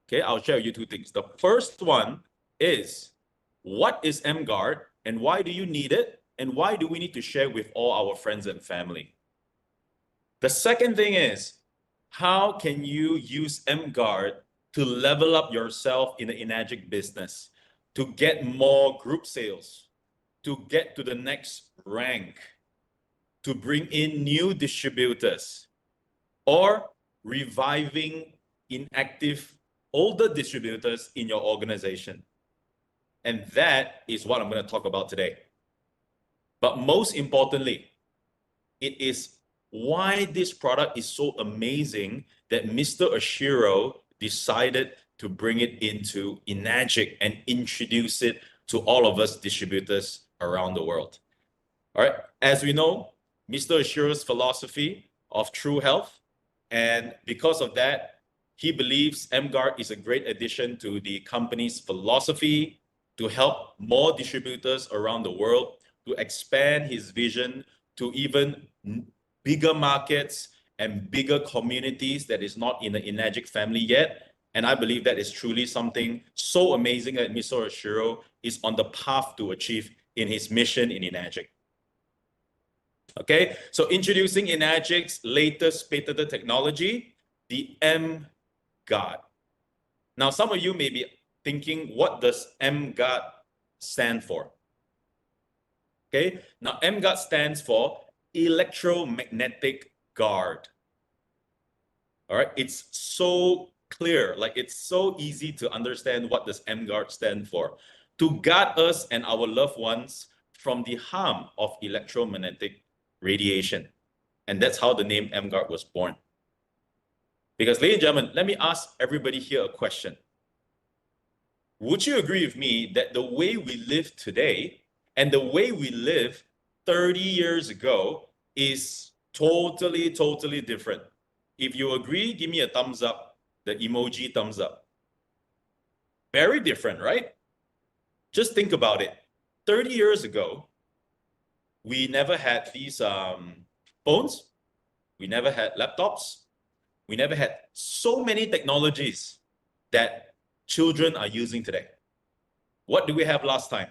Okay, I'll share with you two things. The first one is, what is emGuarde and why do you need it? And why do we need to share with all our friends and family? The second thing is, how can you use emGuarde to level up yourself in the enagic business, to get more group sales, to get to the next rank, to bring in new distributors, or reviving inactive older distributors in your organization? And that is what I'm going to talk about today. But most importantly, it is why this product is so amazing that Mr. Oshiro decided to bring it into enagic and introduce it to all of us distributors around the world. All right, as we know, Mr. Oshiro's philosophy of true health, and because of that, he believes emGuarde is a great addition to the company's philosophy to help more distributors around the world, to expand his vision to even bigger markets and bigger communities that is not in the enagic family yet. And I believe that is truly something so amazing that Mr. Oshiro is on the path to achieve in his mission in enagic. Okay, so introducing enagic's latest patented technology, the emGuarde. Now, some of you may be thinking, what does emGuarde stand for? Okay, now emGuarde stands for electromagnetic guard. All right, it's so clear, like it's so easy to understand what does emGuarde stand for. To guard us and our loved ones from the harm of electromagnetic radiation. And that's how the name emGuarde was born. Because, ladies and gentlemen, let me ask everybody here a question. Would you agree with me that the way we live today and the way we lived 30 years ago is totally, totally different? If you agree, give me a thumbs up, the emoji thumbs up. Very different, right? Just think about it. 30 years ago, we never had these phones. We never had laptops. We never had so many technologies that children are using today. What do we have last time?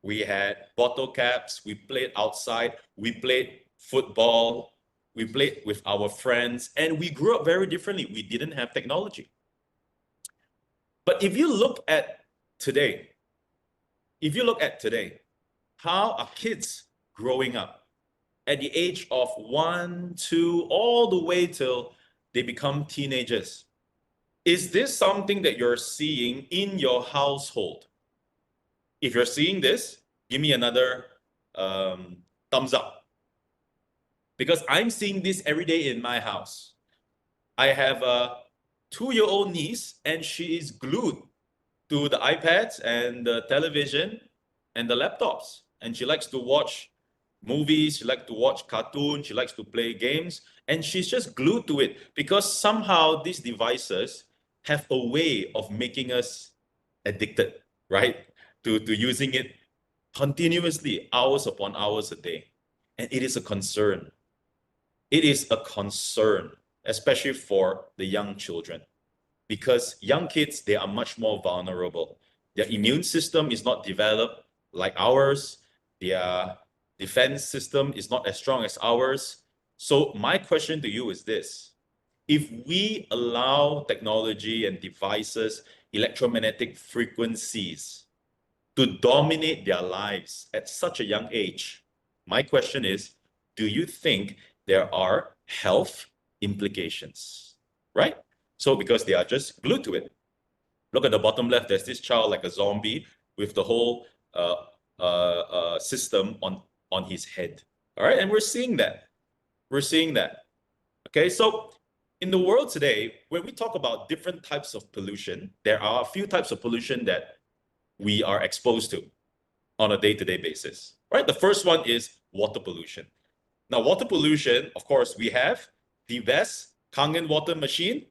We had bottle caps. We played outside. We played football. We played with our friends. And we grew up very differently. We didn't have technology. But if you look at today, how are kids growing up at the age of 1, 2, all the way till they become teenagers? Is this something that you're seeing in your household? If you're seeing this, give me another thumbs up. Because I'm seeing this every day in my house. I have a 2-year-old niece, and she is glued to the iPads and the television and the laptops. And she likes to watch movies, she likes to watch cartoons, she likes to play games, and she's just glued to it because somehow these devices have a way of making us addicted, right? To using it continuously, hours upon hours a day. And it is a concern. It is a concern, especially for the young children, because young kids, they are much more vulnerable. Their immune system is not developed like ours. Their defense system is not as strong as ours. So my question to you is this: if we allow technology and devices, electromagnetic frequencies, to dominate their lives at such a young age, my question is, do you think there are health implications, right? So because they are just glued to it. Look at the bottom left, there's this child like a zombie with the whole system on his head. All right, and we're seeing that. We're seeing that. Okay, so in the world today, when we talk about different types of pollution, there are a few types of pollution that we are exposed to on a day-to-day basis, right? The first one is water pollution. Now, water pollution, of course, we have the best Kangen water machine,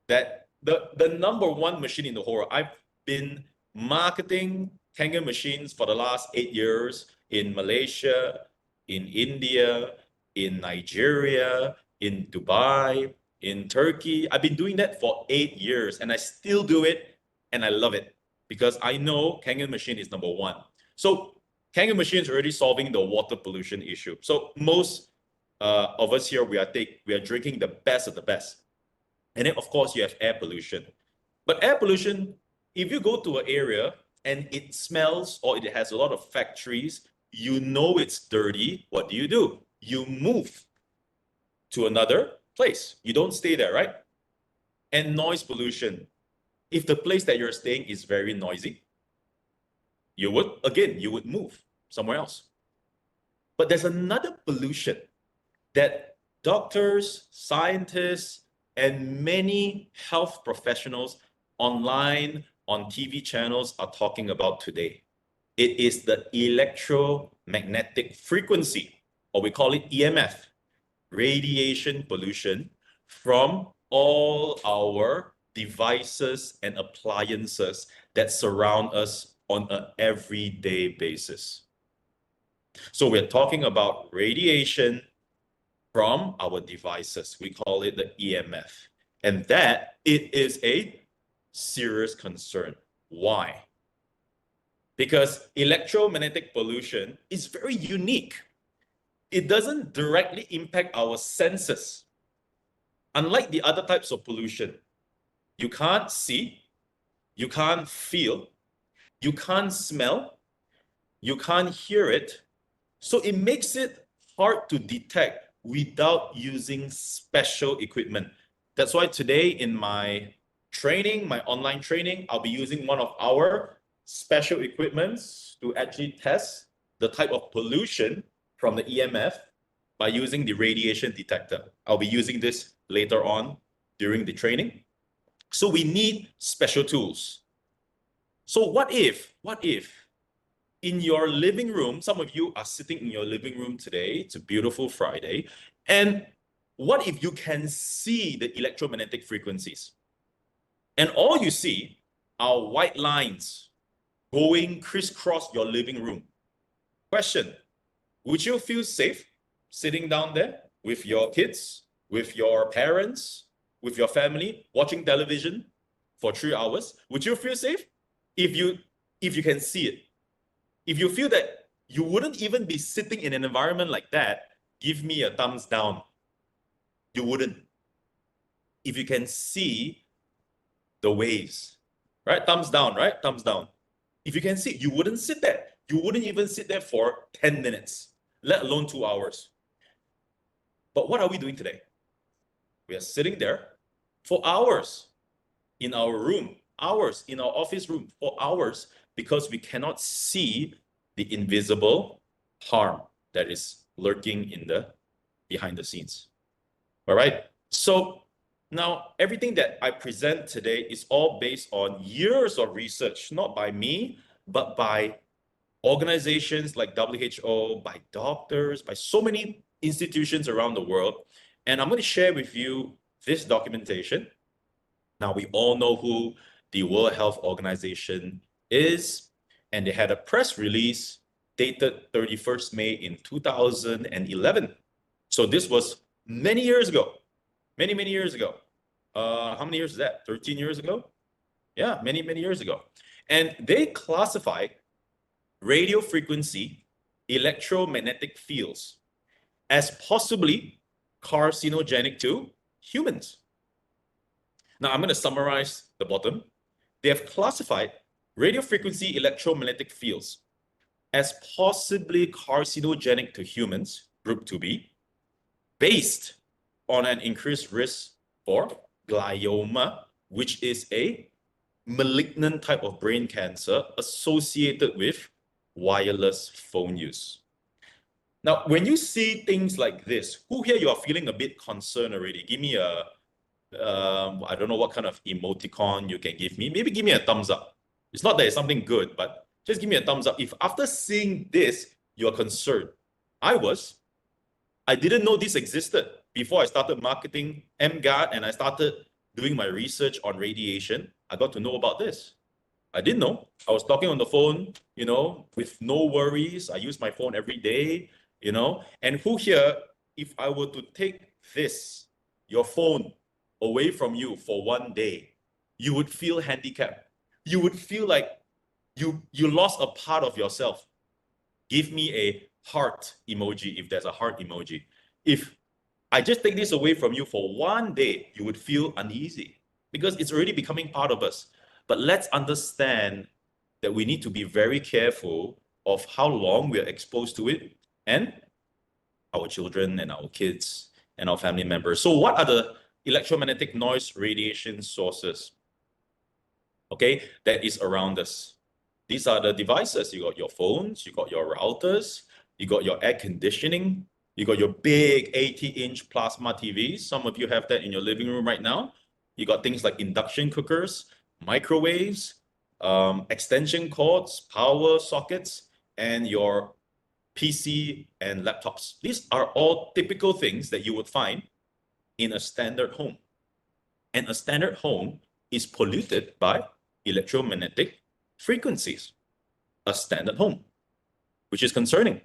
that the number one machine in the whole world. I've been marketing Kangen machines for the last 8 years in Malaysia, in India, in Nigeria, in Dubai, in Turkey. I've been doing that for 8 years and I still do it and I love it because I know Kangen machine is number one. So Kangen machine is already solving the water pollution issue. So most of us here, we are drinking the best of the best. And then of course you have air pollution. But air pollution, if you go to an area and it smells or it has a lot of factories, you know it's dirty, what do? You move to another place. You don't stay there, right? And noise pollution. If the place that you're staying is very noisy, you would move somewhere else. But there's another pollution that doctors, scientists, and many health professionals online, on TV channels are talking about today. It is the electromagnetic frequency, or we call it EMF, radiation pollution from all our devices and appliances that surround us on an everyday basis. So we're talking about radiation from our devices. We call it the EMF. And that it is a serious concern. Why? Because electromagnetic pollution is very unique. It doesn't directly impact our senses. Unlike the other types of pollution, you can't see, you can't feel, you can't smell, you can't hear it. So it makes it hard to detect without using special equipment. That's why today in my training, my online training, I'll be using one of our special equipments to actually test the type of pollution from the EMF by using the radiation detector. I'll be using this later on during the training. So we need special tools. So what if in your living room, some of you are sitting in your living room today, it's a beautiful Friday, and what if you can see the electromagnetic frequencies? And all you see are white lines going crisscross your living room. Question, would you feel safe sitting down there with your kids, with your parents, with your family, watching television for 3 hours? Would you feel safe if you can see it? If you feel that you wouldn't even be sitting in an environment like that, give me a thumbs down. You wouldn't. If you can see the waves, right? Thumbs down, right? Thumbs down. If you can see, you wouldn't sit there. You wouldn't even sit there for 10 minutes, let alone 2 hours. But what are we doing today? We are sitting there for hours in our room, hours in our office room, for hours, because we cannot see the invisible harm that is lurking in the behind the scenes. All right. So now everything that I present today is all based on years of research, not by me, but by organizations like WHO, by doctors, by so many institutions around the world. And I'm going to share with you this documentation. Now, we all know who the World Health Organization is, and they had a press release dated 31st May in 2011. So this was many years ago, many years ago. How many years is that? 13 years ago? Yeah, many years ago. And they classify radio frequency electromagnetic fields as possibly carcinogenic to humans. Now, I'm going to summarize the bottom. They have classified radio frequency electromagnetic fields as possibly carcinogenic to humans, group 2B, based on an increased risk for glioma, which is a malignant type of brain cancer associated with wireless phone use. Now, when you see things like this, who here you are feeling a bit concerned already? Give me a, I don't know what kind of emoticon you can give me. Maybe give me a thumbs up. It's not that it's something good, but just give me a thumbs up. If after seeing this, you're concerned. I didn't know this existed before I started marketing emGuarde and I started doing my research on radiation. I got to know about this. I didn't know. I was talking on the phone, you know, with no worries. I use my phone every day, you know. And who here, if I were to take this, your phone, away from you for one day, you would feel handicapped. You would feel like you lost a part of yourself. Give me a heart emoji if there's a heart emoji. If I just take this away from you for one day, you would feel uneasy because it's already becoming part of us. But let's understand that we need to be very careful of how long we are exposed to it, and our children and our kids and our family members. So what are the electromagnetic noise radiation sources, okay, that is around us? These are the devices. You got your phones, you got your routers, you got your air conditioning, you got your big 80-inch plasma TVs. Some of you have that in your living room right now. You got things like induction cookers, microwaves, extension cords, power sockets, and your PC and laptops. These are all typical things that you would find in a standard home. And a standard home is polluted by electromagnetic frequencies. A standard home, which is concerning.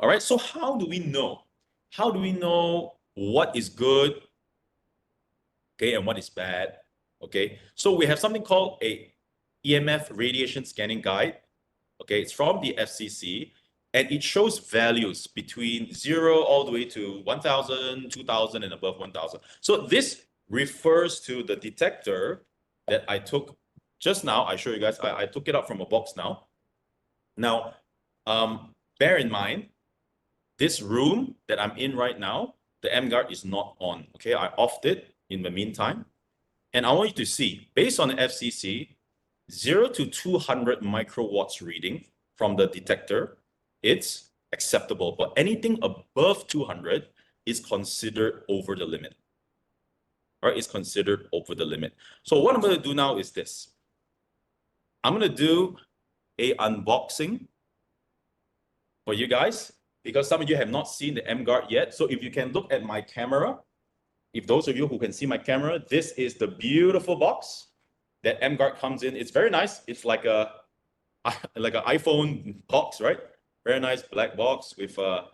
All right, so how do we know? How do we know what is good, okay, and what is bad? Okay, so we have something called a EMF radiation scanning guide. Okay, it's from the FCC, and it shows values between 0 all the way to 1,000, 2,000, and above 1,000. So this refers to the detector that I took just now. I show you guys, I took it out from a box now. Now, bear in mind, this room that I'm in right now, the emGuarde is not on. Okay, I offed it in the meantime. And I want you to see, based on the FCC, 0 to 200 microwatts reading from the detector, it's acceptable. But anything above 200 is considered over the limit. All right, it's considered over the limit. So what I'm going to do now is this. I'm going to do a unboxing for you guys, because some of you have not seen the emGuarde yet. So if you can look at my camera, if those of you who can see my camera, this is the beautiful box that emGuarde comes in. It's very nice. It's like an iPhone box, right? Very nice black box with a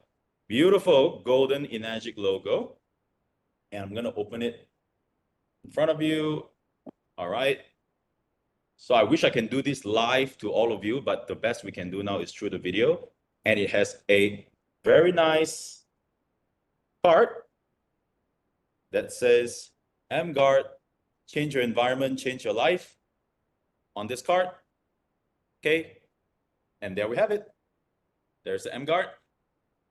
beautiful golden Enagic logo. And I'm going to open it in front of you. All right. So I wish I can do this live to all of you, but the best we can do now is through the video. And it has a very nice card that says emGuarde, change your environment, change your life, on this card. Okay, and there we have it. There's the emGuarde,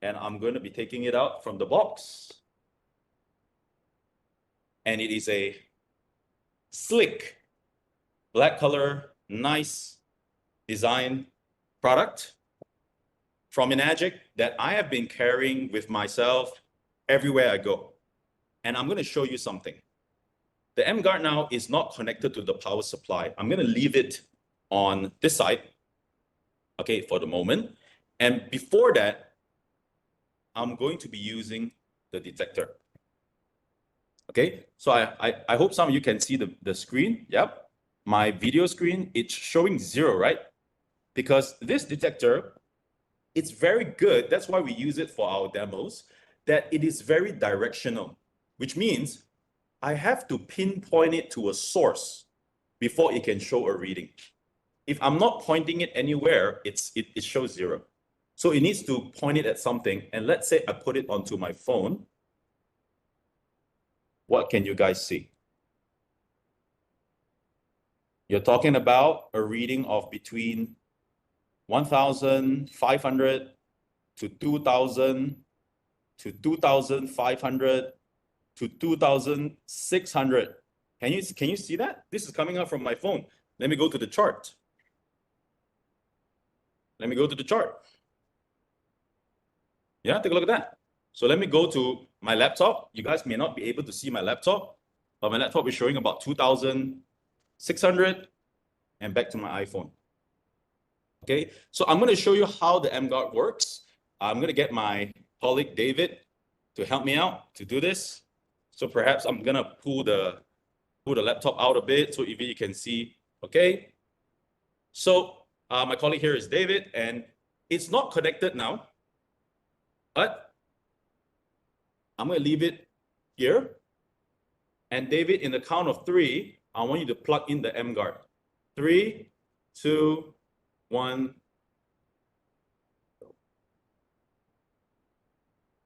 and I'm going to be taking it out from the box. And it is a slick black color, nice design product from Enagic that I have been carrying with myself everywhere I go. And I'm going to show you something. The emGuarde now is not connected to the power supply. I'm going to leave it on this side, okay, for the moment. And before that, I'm going to be using the detector. Okay, so I hope some of you can see the screen. Yep, my video screen, it's showing 0, right? Because this detector, it's very good. That's why we use it for our demos, that it is very directional, which means I have to pinpoint it to a source before it can show a reading. If I'm not pointing it anywhere, it shows 0. So it needs to point it at something. And let's say I put it onto my phone. What can you guys see? You're talking about a reading of between 1,500 to 2,000 to 2,500 to 2,600. Can you see that? This is coming up from my phone. Let me go to the chart. Let me go to the chart. Yeah, take a look at that. So let me go to my laptop. You guys may not be able to see my laptop, but my laptop is showing about 2,600, and back to my iPhone. Okay, so I'm going to show you how the emGuarde works. I'm going to get my colleague David to help me out to do this. So perhaps I'm going to pull the laptop out a bit so if you can see. Okay, so my colleague here is David, and it's not connected now, but I'm going to leave it here. And David, in the count of 3, I want you to plug in the emGuarde. 3, 2, 1.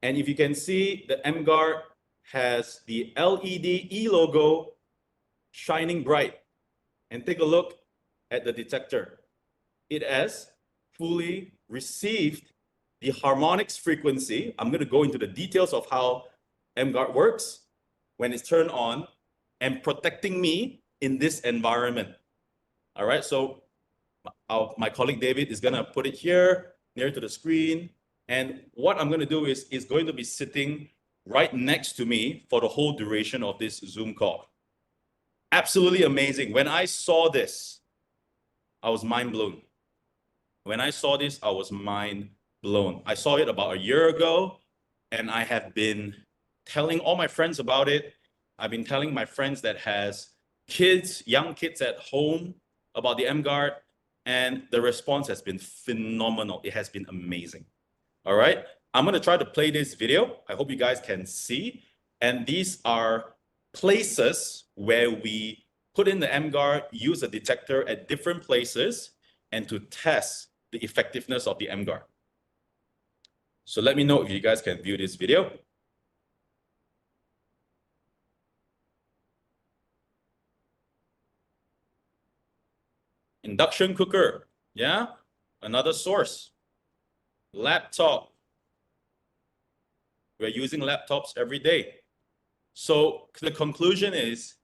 And if you can see, the emGuarde has the LED E logo shining bright. And take a look at the detector. It has fully received the harmonics frequency. I'm going to go into the details of how emGuarde works when it's turned on and protecting me in this environment. All right, so my colleague David is going to put it here near to the screen. And what I'm going to do is going to be sitting right next to me for the whole duration of this Zoom call. Absolutely amazing. When I saw this, I was mind blown. When I saw this, I was mind blown. I saw it about a year ago, and I have been telling all my friends about it. I've been telling my friends that has kids, young kids at home about the emGuarde, and the response has been phenomenal. It has been amazing. All right, I'm going to try to play this video. I hope you guys can see. And these are places where we put in the emGuarde, use a detector at different places, and to test the effectiveness of the emGuarde. So let me know if you guys can view this video. Induction cooker, yeah, another source. Laptop. We're using laptops every day. So the conclusion is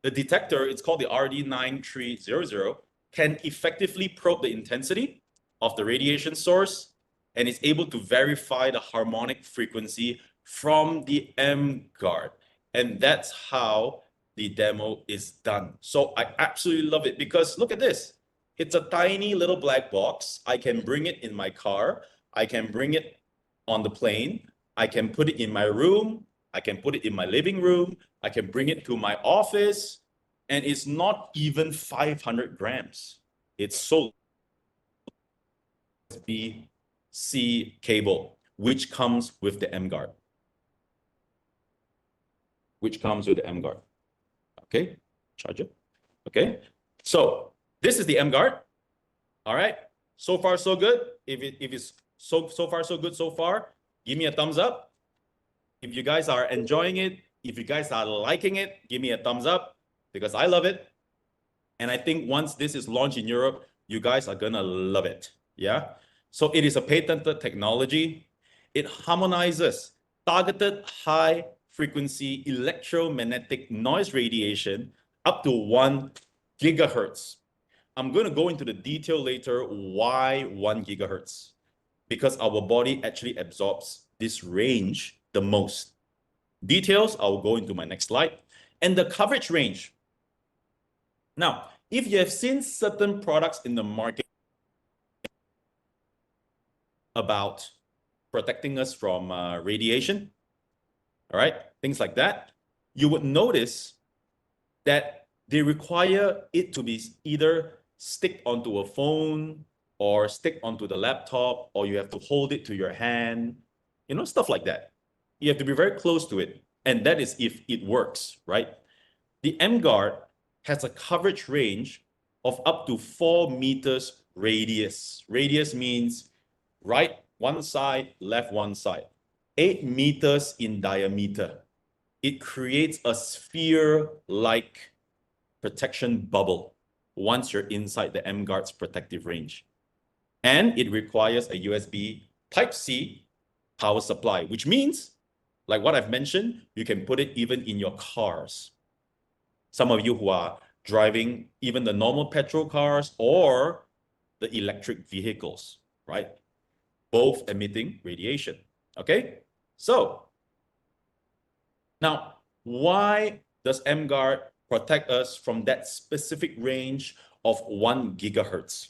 the detector, it's called the RD9300, can effectively probe the intensity of the radiation source, and is able to verify the harmonic frequency from the emGuarde. And that's how the demo is done. So I absolutely love it because look at this. It's a tiny little black box. I can bring it in my car. I can bring it on the plane. I can put it in my room. I can put it in my living room. I can bring it to my office. And it's not even 500 grams. It's so USB-C cable, which comes with the emGuarde. Okay, charger. Okay, so this is the emGuarde. All right, so far so good. If it's so far so good so far, give me a thumbs up. If you guys are enjoying it, if you guys are liking it, give me a thumbs up because I love it. And I think once this is launched in Europe, you guys are gonna love it. Yeah. So it is a patented technology. It harmonizes targeted high frequency electromagnetic noise radiation up to 1 gigahertz. I'm going to go into the detail later why 1 gigahertz, because our body actually absorbs this range the most. Details, I'll go into my next slide. And the coverage range. Now, if you have seen certain products in the market about protecting us from radiation, all right, things like that, you would notice that they require it to be either stick onto a phone or stick onto the laptop, or you have to hold it to your hand, you know, stuff like that. You have to be very close to it. And that is if it works, right? The emGuarde has a coverage range of up to 4 meters radius. Radius means right one side, left one side. 8 meters in diameter. It creates a sphere-like protection bubble once you're inside the emGuarde's protective range. And it requires a USB Type-C power supply, which means, like what I've mentioned, you can put it even in your cars. Some of you who are driving even the normal petrol cars or the electric vehicles, right? Both emitting radiation, okay? So now, why does emGuarde protect us from that specific range of 1 gigahertz?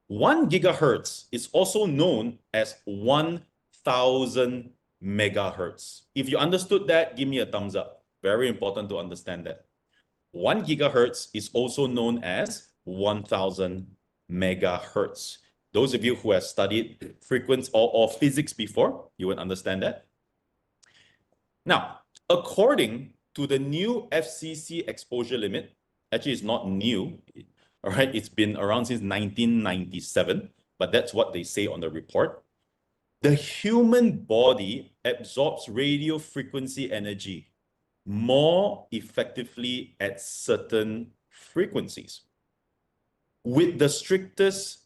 1 gigahertz is also known as 1,000 megahertz. If you understood that, give me a thumbs up. Very important to understand that. 1 gigahertz is also known as 1,000 megahertz. Those of you who have studied frequency or physics before, you would understand that. Now, according to the new FCC exposure limit. Actually, it's not new. All right, it's been around since 1997, but that's what they say on the report. The human body absorbs radio frequency energy more effectively at certain frequencies, with the strictest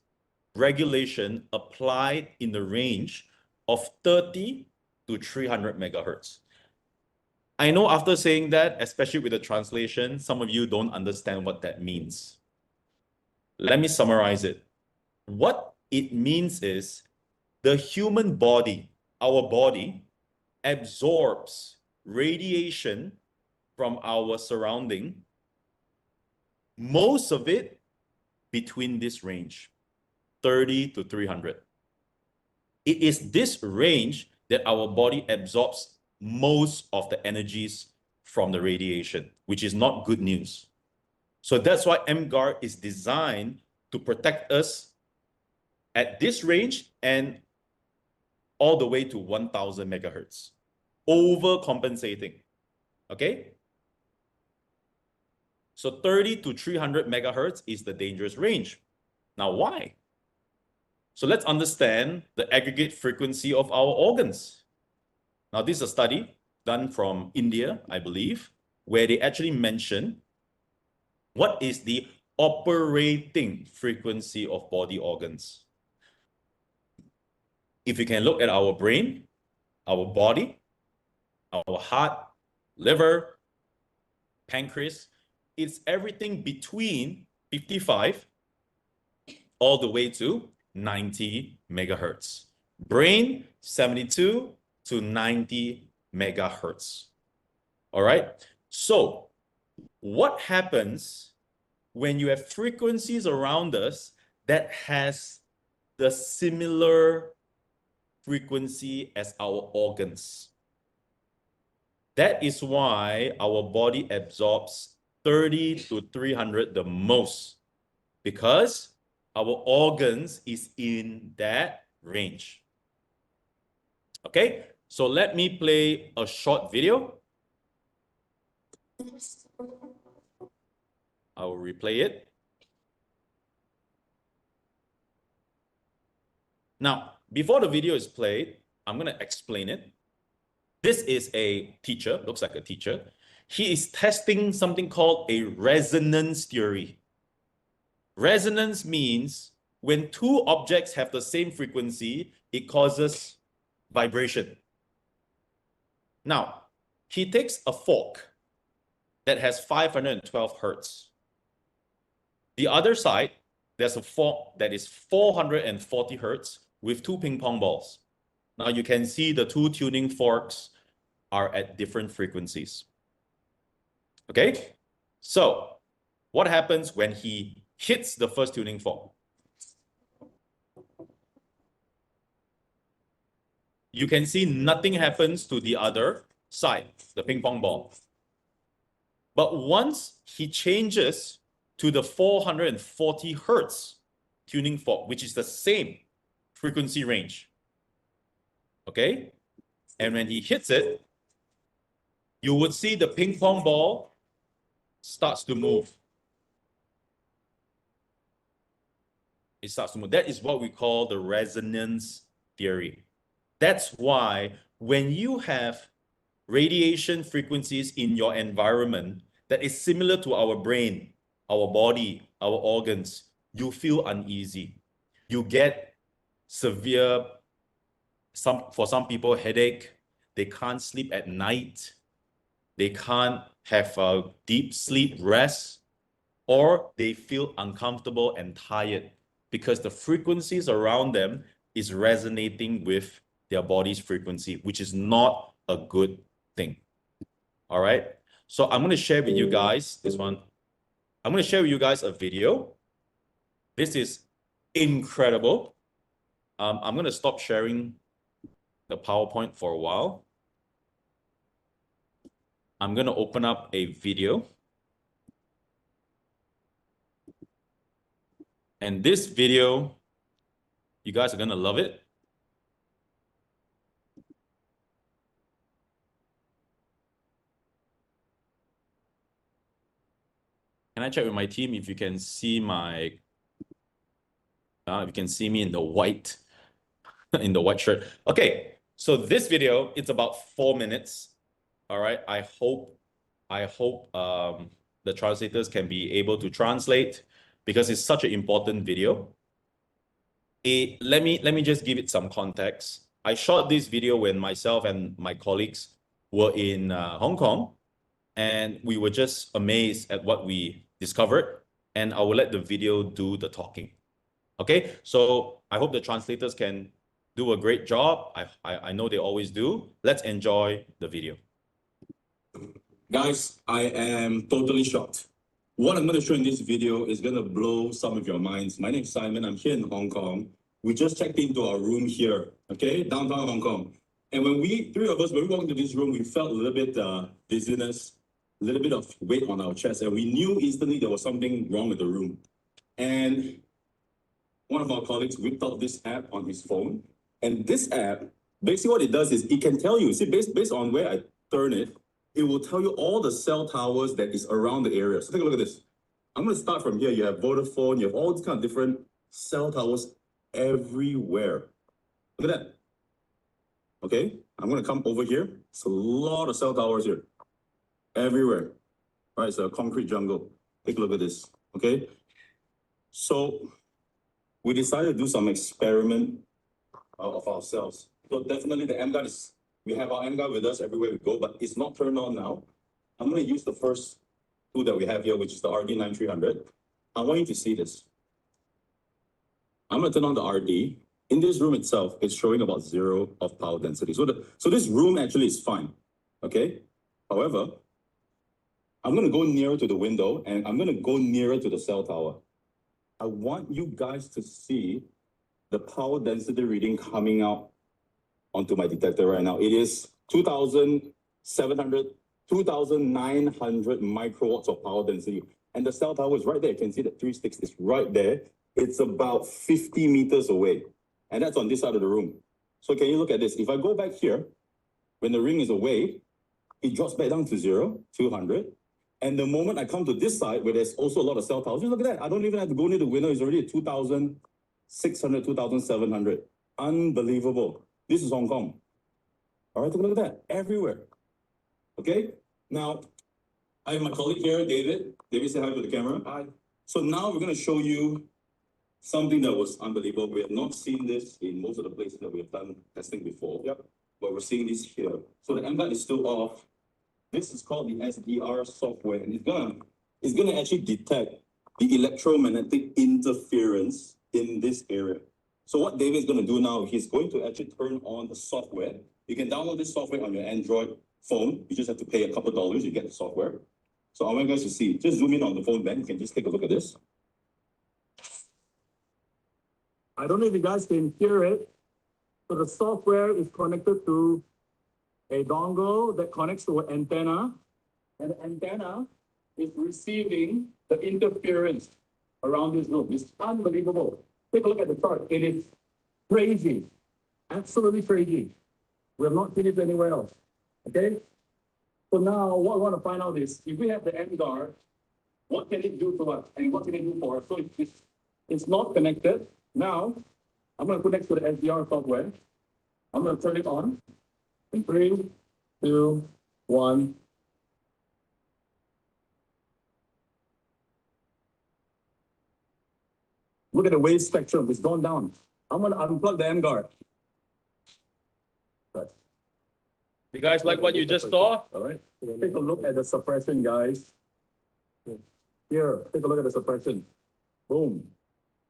regulation applied in the range of 30 to 300 megahertz. I know after saying that, especially with the translation, some of you don't understand what that means. Let me summarize it. What it means is the human body, our body, absorbs radiation from our surrounding, most of it between this range, 30 to 300. It is this range that our body absorbs most of the energies from the radiation, which is not good news. So that's why emGuarde is designed to protect us at this range and all the way to 1000 megahertz, overcompensating. Okay? So 30 to 300 megahertz is the dangerous range. Now, why? So let's understand the aggregate frequency of our organs. Now, this is a study done from India, I believe, where they actually mention what is the operating frequency of body organs. If you can look at our brain, our body, our heart, liver, pancreas, it's everything between 55 all the way to 90 megahertz. Brain, 72 to 90 megahertz. All right. So what happens when you have frequencies around us that has the similar frequency as our organs? That is why our body absorbs 30 to 300 the most, because our organs is in that range. Okay, so let me play a short video. I will replay it. Now, before the video is played, I'm going to explain it. This is a teacher, looks like a teacher. He is testing something called a resonance theory. Resonance means when two objects have the same frequency, it causes vibration. Now, he takes a fork that has 512 hertz. The other side, there's a fork that is 440 hertz with two ping pong balls. Now you can see the two tuning forks are at different frequencies. Okay, so what happens when he hits the first tuning fork? You can see nothing happens to the other side, the ping pong ball. But once he changes to the 440 hertz tuning fork, which is the same frequency range, okay? And when he hits it, you would see the ping pong ball starts to move. It starts to move. That is what we call the resonance theory. That's why when you have radiation frequencies in your environment that is similar to our brain, our body, our organs, you feel uneasy. You get severe, for some people, headache. They can't sleep at night. They can't have a deep sleep rest, or they feel uncomfortable and tired because the frequencies around them is resonating with their body's frequency, which is not a good thing. All right. So I'm going to share with you guys this one. I'm going to share with you guys a video. This is incredible. I'm going to stop sharing the PowerPoint for a while. I'm going to open up a video. And this video, you guys are going to love it. Can I check with my team if you can see my, if you can see me in the white, in the white shirt. Okay, so this video, it's about 4 minutes. All right, I hope the translators can be able to translate because it's such an important video. Let me just give it some context. I shot this video when myself and my colleagues were in Hong Kong, and we were just amazed at what we discovered. And I will let the video do the talking. Okay, so I hope the translators can do a great job. I know they always do. Let's enjoy the video. Guys, I am totally shocked. What I'm going to show in this video is going to blow some of your minds. My name is Simon. I'm here in Hong Kong. We just checked into our room here, okay, downtown Hong Kong. And when three of us, when we walked into this room, we felt a little bit dizziness, a little bit of weight on our chest. And we knew instantly there was something wrong with the room. And one of our colleagues whipped out this app on his phone. And this app, basically what it does is it can tell you, see, based on where I turn it, it will tell you all the cell towers that is around the area. So take a look at this. I'm going to start from here. You have Vodafone. You have all these kind of different cell towers everywhere. Look at that. Okay, I'm going to come over here. It's a lot of cell towers here. Everywhere. All right, it's a concrete jungle. Take a look at this. Okay. So we decided to do some experiment of ourselves. So definitely the emGuarde is, we have our emGuarde with us everywhere we go, but it's not turned on now. I'm going to use the first tool that we have here, which is the RD9300. I want you to see this. I'm going to turn on the RD. In this room itself, it's showing about 0 of power density. So this room actually is fine. Okay. However, I'm going to go nearer to the window and I'm going to go nearer to the cell tower. I want you guys to see the power density reading coming out onto my detector right now. It is 2,900 microwatts of power density. And the cell tower is right there. You can see the 3 sticks is right there. It's about 50 meters away. And that's on this side of the room. So can you look at this? If I go back here, when the ring is away, it drops back down to 0, 200. And the moment I come to this side, where there's also a lot of cell towers, just look at that. I don't even have to go near the window. It's already at 2,600, 2,700. Unbelievable. This is Hong Kong. All right, take a look at that. Everywhere. Okay? Now, I have my colleague here, David. David, say hi to the camera. Hi. So now we're going to show you something that was unbelievable. We have not seen this in most of the places that we have done testing before. Yep. But we're seeing this here. So the emGuarde is still off. This is called the SDR software, and it's gonna actually detect the electromagnetic interference in this area. So what David is going to do now, he's going to actually turn on the software. You can download this software on your Android phone. You just have to pay a couple dollars, you get the software. So I want you guys to see. Just zoom in on the phone, Ben. You can just take a look at this. I don't know if you guys can hear it, but the software is connected to a dongle that connects to an antenna, and the antenna is receiving the interference around this room. It's unbelievable. Take a look at the chart. It is crazy, absolutely crazy. We have not seen it anywhere else. Okay? So now what I want to find out is, if we have the emGuarde, what can it do to us and what can it do for us? So it's not connected. Now, I'm going to connect to the SDR software. I'm going to turn it on. In 3, 2, 1. Look at the wave spectrum. It's gone down. I'm going to unplug the emGuarde. Right. You guys like what you just saw? All right. Take a look at the suppression, guys. Here, take a look at the suppression. Boom.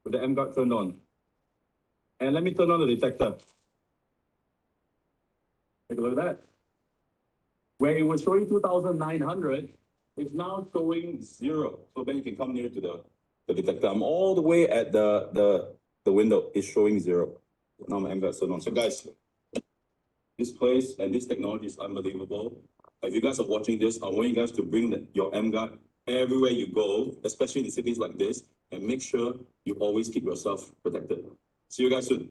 With the emGuarde turned on. And let me turn on the detector. Take a look at that. Where it was showing 2,900, it's now showing 0. So then you can come near to the detector. I'm all the way at the window. It's showing 0. Now my emGuarde turned on. So guys, this place and this technology is unbelievable. If you guys are watching this, I want you guys to bring your emGuarde everywhere you go, especially in cities like this, and make sure you always keep yourself protected. See you guys soon.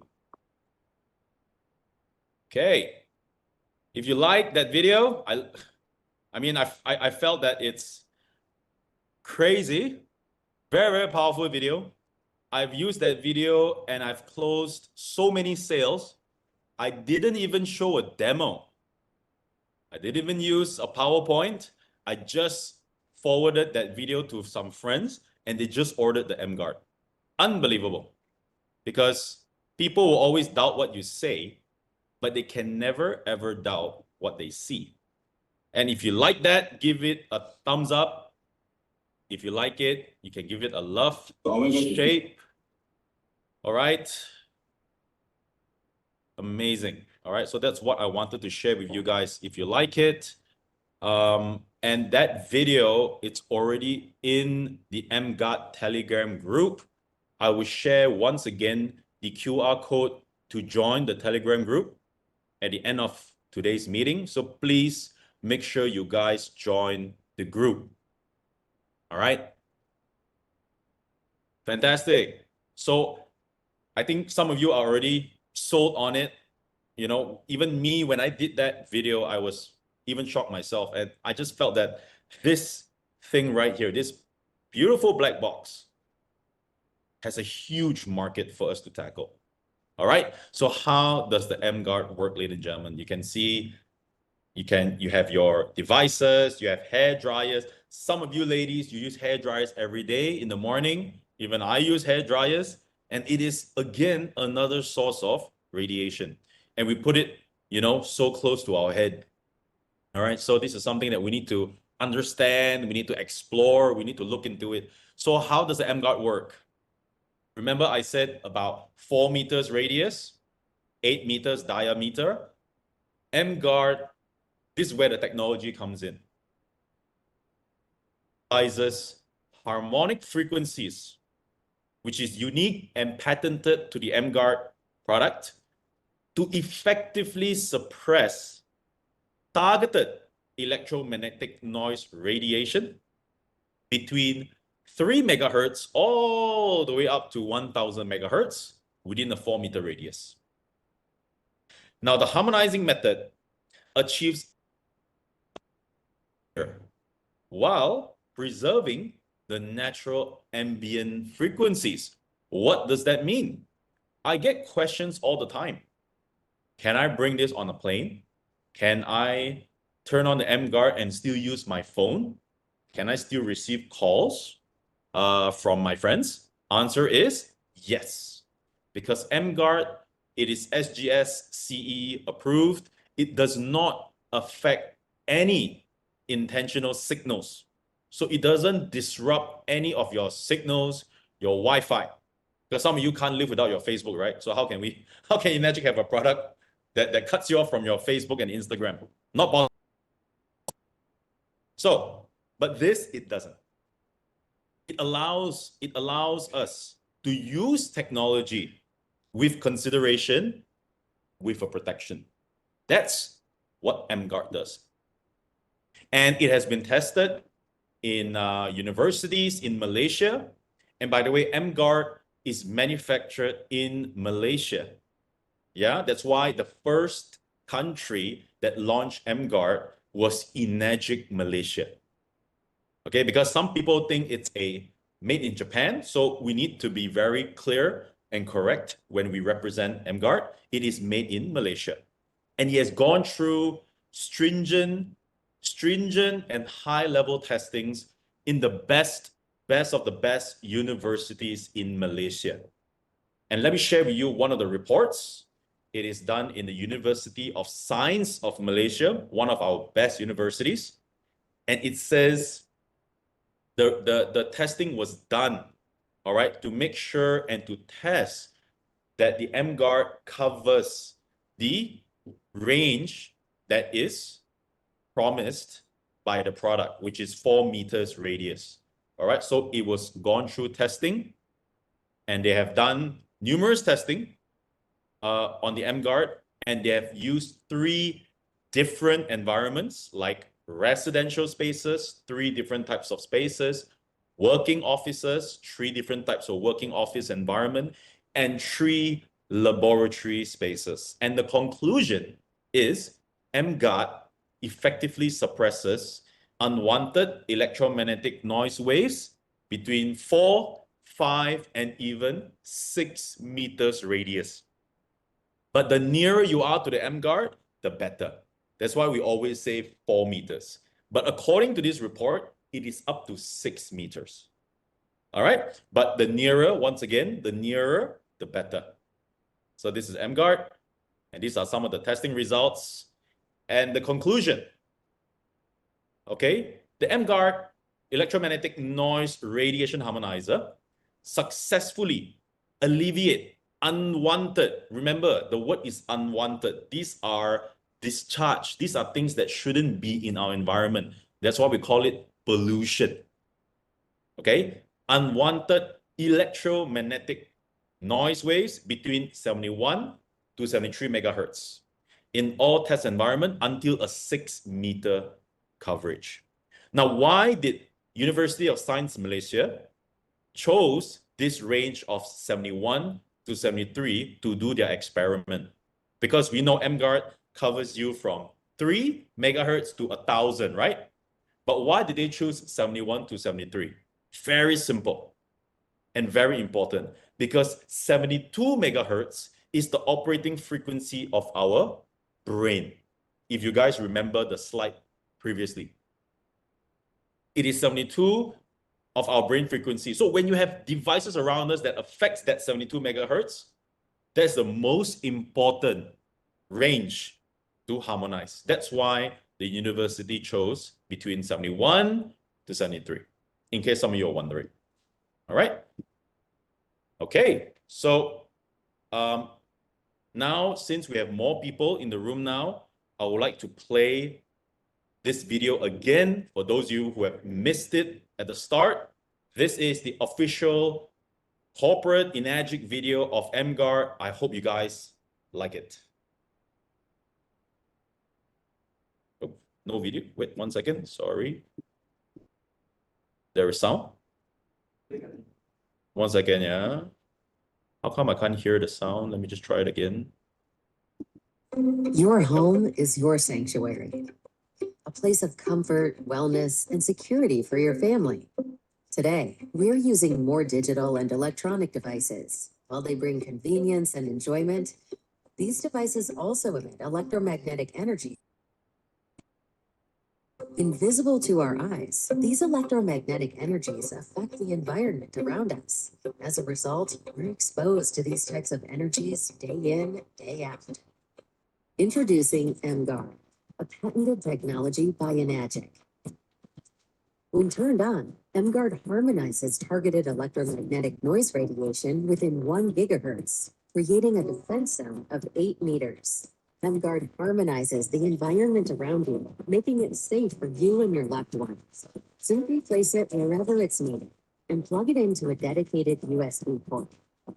Okay. If you like that video, I mean, I felt that it's Crazy. Very, very powerful video. I've used that video and I've closed so many sales. I didn't even show a demo. I didn't even use a PowerPoint. I just forwarded that video to some friends and they just ordered the emGuarde. Unbelievable. Because people will always doubt what you say, but they can never ever doubt what they see. And if you like that, give it a thumbs up. If you like it, you can give it a love shape. All right. Amazing. All right. So that's what I wanted to share with you guys. If you like it, and that video, it's already in the emGuarde Telegram group. I will share once again the QR code to join the Telegram group at the end of today's meeting. So please make sure you guys join the group. All right. Fantastic. So I think some of you are already sold on it. You know, even me, when I did that video, I was even shocked myself. And I just felt that this thing right here, this beautiful black box, has a huge market for us to tackle. All right. So how does the emGuarde work, ladies and gentlemen? You can see you have your devices, you have hair dryers. Some of you ladies, you use hair dryers every day in the morning. Even I use hair dryers, and it is again another source of radiation. And we put it, you know, so close to our head. All right. So this is something that we need to understand, we need to explore, we need to look into it. So how does the emGuarde work? Remember, I said about 4 meters radius, 8 meters diameter. emGuarde, this is where the technology comes in. Utilizes harmonic frequencies, which is unique and patented to the emGuarde product, to effectively suppress targeted electromagnetic noise radiation between 3 megahertz all the way up to 1000 megahertz within a 4-meter radius. Now, the harmonizing method achieves while preserving the natural ambient frequencies. What does that mean? I get questions all the time. Can I bring this on a plane? Can I turn on the emGuarde and still use my phone? Can I still receive calls from my friends? Answer is yes. Because emGuarde, it is SGS CE approved. It does not affect any intentional signals. So it doesn't disrupt any of your signals, your Wi-Fi. Because some of you can't live without your Facebook, right? So how can eMagic have a product that cuts you off from your Facebook and Instagram? Not possible. So, but this, it doesn't. It allows us to use technology with consideration, with a protection. That's what emGuarde does. And it has been tested in universities in Malaysia. And by the way, emGuarde is manufactured in Malaysia. Yeah, that's why the first country that launched emGuarde was emGuarde Malaysia. Okay, because some people think it's a made in Japan. So we need to be very clear and correct when we represent emGuarde. It is made in Malaysia. And it has gone through stringent and high-level testings in the best of the best universities in Malaysia. And let me share with you one of the reports. It is done in the University of Science of Malaysia, one of our best universities. And it says the testing was done, all right, to make sure and to test that the emGuarde covers the range that is promised by the product, which is 4 meters radius. All right, so it was gone through testing, and they have done numerous testing on the emGuarde, and they have used 3 different environments, like residential spaces, 3 different types of spaces, working offices, 3 different types of working office environment, and 3 laboratory spaces. And the conclusion is emGuarde effectively suppresses unwanted electromagnetic noise waves between 4, 5, and even 6 meters radius. But the nearer you are to the emGuarde, the better. That's why we always say 4 meters. But according to this report, it is up to 6 meters. All right. But the nearer, once again, the nearer, the better. So this is emGuarde, and these are some of the testing results and the conclusion. Okay. The emGuarde electromagnetic noise radiation harmonizer successfully alleviate unwanted. Remember, the word is unwanted. These are discharge. These are things that shouldn't be in our environment. That's why we call it pollution. Okay? Unwanted electromagnetic noise waves between 71 to 73 megahertz in all test environment until a 6-meter coverage. Now, why did University of Science Malaysia chose this range of 71 to 73 to do their experiment? Because we know emGuarde covers you from 3 megahertz to 1,000, right? But why did they choose 71 to 73? Very simple and very important, because 72 megahertz is the operating frequency of our brain. If you guys remember the slide previously, it is 72 of our brain frequency. So when you have devices around us that affects that 72 megahertz, that's the most important range to harmonize. That's why the university chose between 71 to 73, in case some of you are wondering. All right. Okay. So now, since we have more people in the room now, I would like to play this video again for those of you who have missed it at the start. This is the official corporate Enagic video of emGuarde. I hope you guys like it. Oh, no video. Wait 1 second. Sorry. There is sound. 1 second, yeah. How come I can't hear the sound? Let me just try it again. Your home is your sanctuary, a place of comfort, wellness, and security for your family. Today, we're using more digital and electronic devices. While they bring convenience and enjoyment, these devices also emit electromagnetic energy. Invisible to our eyes, these electromagnetic energies affect the environment around us. As a result, we're exposed to these types of energies day in, day out. Introducing emGuarde, a patented technology by Enagic. When turned on, emGuarde harmonizes targeted electromagnetic noise radiation within 1 gigahertz, creating a defense zone of 8 meters. emGuarde harmonizes the environment around you, making it safe for you and your loved ones. Simply place it wherever it's needed and plug it into a dedicated USB port.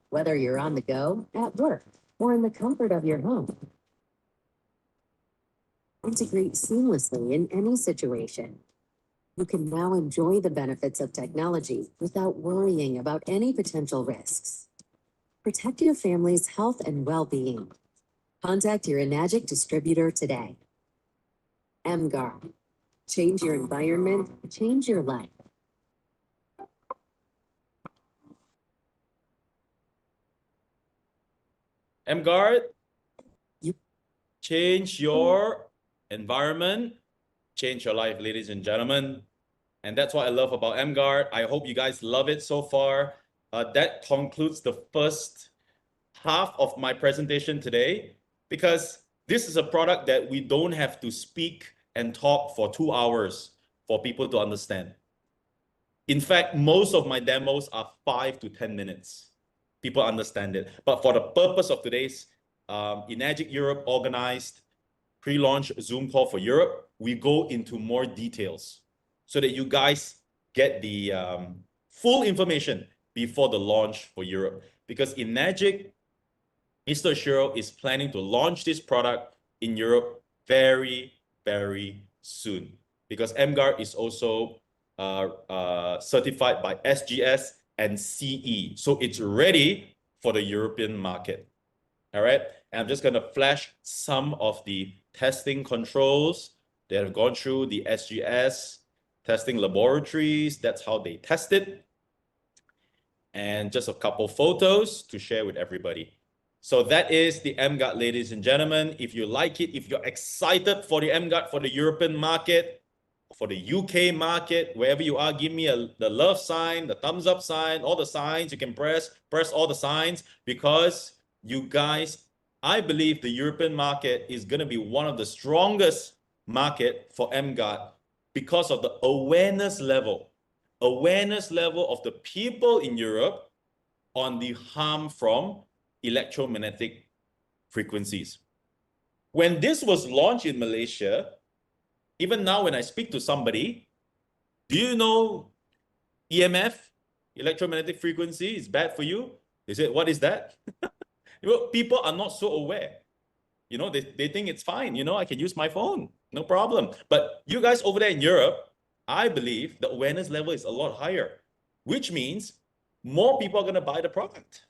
Whether you're on the go, at work, or in the comfort of your home, integrate seamlessly in any situation. You can now enjoy the benefits of technology without worrying about any potential risks. Protect your family's health and well-being. Contact your Enagic distributor today. emGuarde. Change your environment, change your life. emGuarde, You- change your environment, change your life, ladies and gentlemen. And that's what I love about emGuarde. I hope you guys love it so far. That concludes the first half of my presentation today, because this is a product that we don't have to speak and talk for 2 hours for people to understand. In fact, most of my demos are 5 to 10 minutes. People understand it. But for the purpose of today's Enagic Europe organized pre-launch Zoom call for Europe, we go into more details so that you guys get the full information before the launch for Europe. Because Enagic, Mr. Shiro is planning to launch this product in Europe very, very soon. Because emGuarde is also certified by SGS and CE. So it's ready for the European market. All right. And I'm just going to flash some of the testing controls that have gone through the SGS testing laboratories. That's how they test it. And just a couple photos to share with everybody. So that is the emGuarde, ladies and gentlemen. If you like it, if you're excited for the emGuarde for the European market, for the UK market, wherever you are, give me the love sign, the thumbs up sign, all the signs you can press all the signs, because you guys, I believe the European market is going to be one of the strongest market for emGuarde because of the awareness level of the people in Europe on the harm from electromagnetic frequencies. When this was launched in Malaysia, even now when I speak to somebody, do you know EMF, electromagnetic frequency, is bad for you? They say, what is that? People are not so aware. They think it's fine. I can use my phone, no problem. But you guys over there in Europe, I believe the awareness level is a lot higher, which means more people are going to buy the product,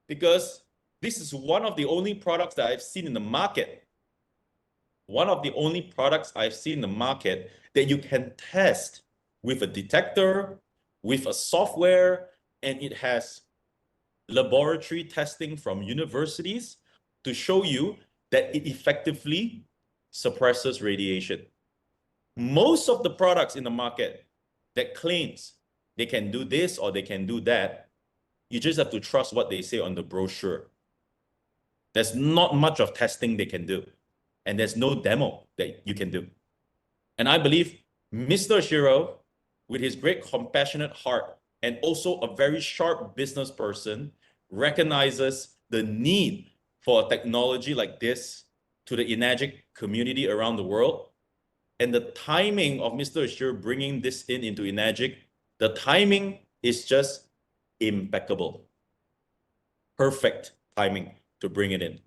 because this is one of the only products that I've seen in the market. One of the only products I've seen in the market that you can test with a detector, with a software, and it has laboratory testing from universities to show you that it effectively suppresses radiation. Most of the products in the market that claims they can do this or they can do that, you just have to trust what they say on the brochure. There's not much of testing they can do, and there's no demo that you can do. And I believe Mr. Shiro, with his great compassionate heart and also a very sharp business person, recognizes the need for a technology like this to the enagic community around the world. And the timing of Mr. Shiro bringing this into enagic, the timing is just impeccable. Perfect timing to bring it in.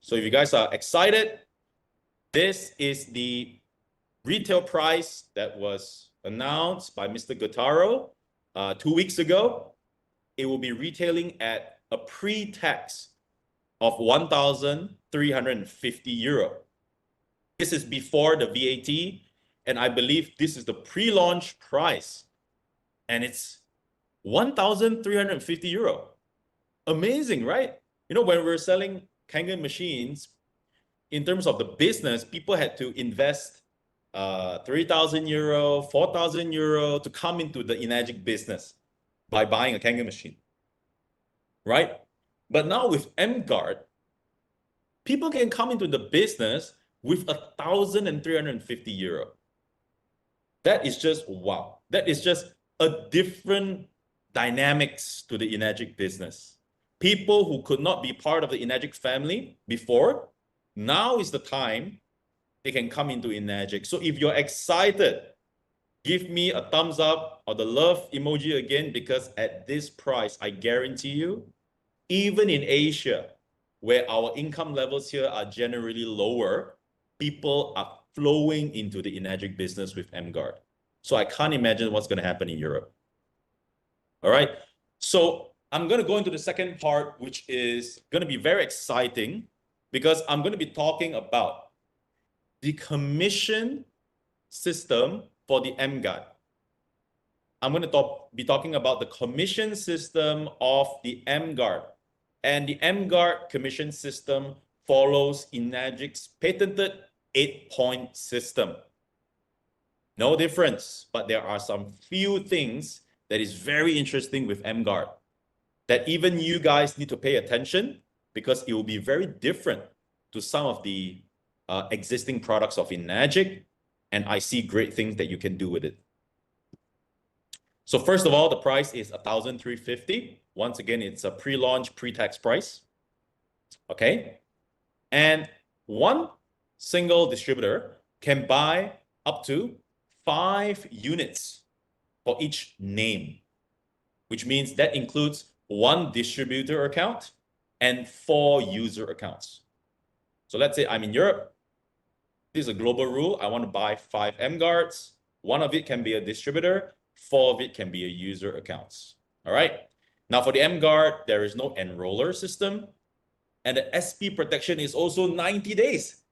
So if you guys are excited, this is the retail price that was announced by Mr. Gotaro 2 weeks ago. It will be retailing at a pre-tax of 1,350 euro. This is before the VAT, and I believe this is the pre-launch price, and it's 1,350 euro. Amazing, right? When we're selling Kangen machines, in terms of the business, people had to invest 3,000 euro, 4,000 euro to come into the enagic business by buying a Kangen machine, right? But now with emGuarde, people can come into the business with 1,350 euro. That is just wow. That is just a different dynamics to the enagic business. People who could not be part of the enagic family before, now is the time they can come into enagic. So if you're excited, give me a thumbs up or the love emoji again, because at this price, I guarantee you, even in Asia, where our income levels here are generally lower, people are flowing into the enagic business with emGuarde. So I can't imagine what's going to happen in Europe. All right. So I'm going to go into the second part, which is going to be very exciting, because I'm going to be talking about the commission system for the emGuarde. I'm going to be talking about the commission system of the emGuarde. And the emGuarde commission system follows enagic's patented 8-point system. No difference, but there are some few things that is very interesting with emGuarde that even you guys need to pay attention, because it will be very different to some of the existing products of enagic, and I see great things that you can do with it. So first of all, the price is 1,350. Once again, it's a pre-launch, pre-tax price. Okay. And one single distributor can buy up to 5 units for each name, which means that includes 1 distributor account and 4 user accounts. So let's say I'm in Europe. This is a global rule. I want to buy 5 emGuardes. 1 of it can be a distributor. 4 of it can be a user accounts. All right. Now for the emGuarde, there is no enroller system, and the SP protection is also 90 days.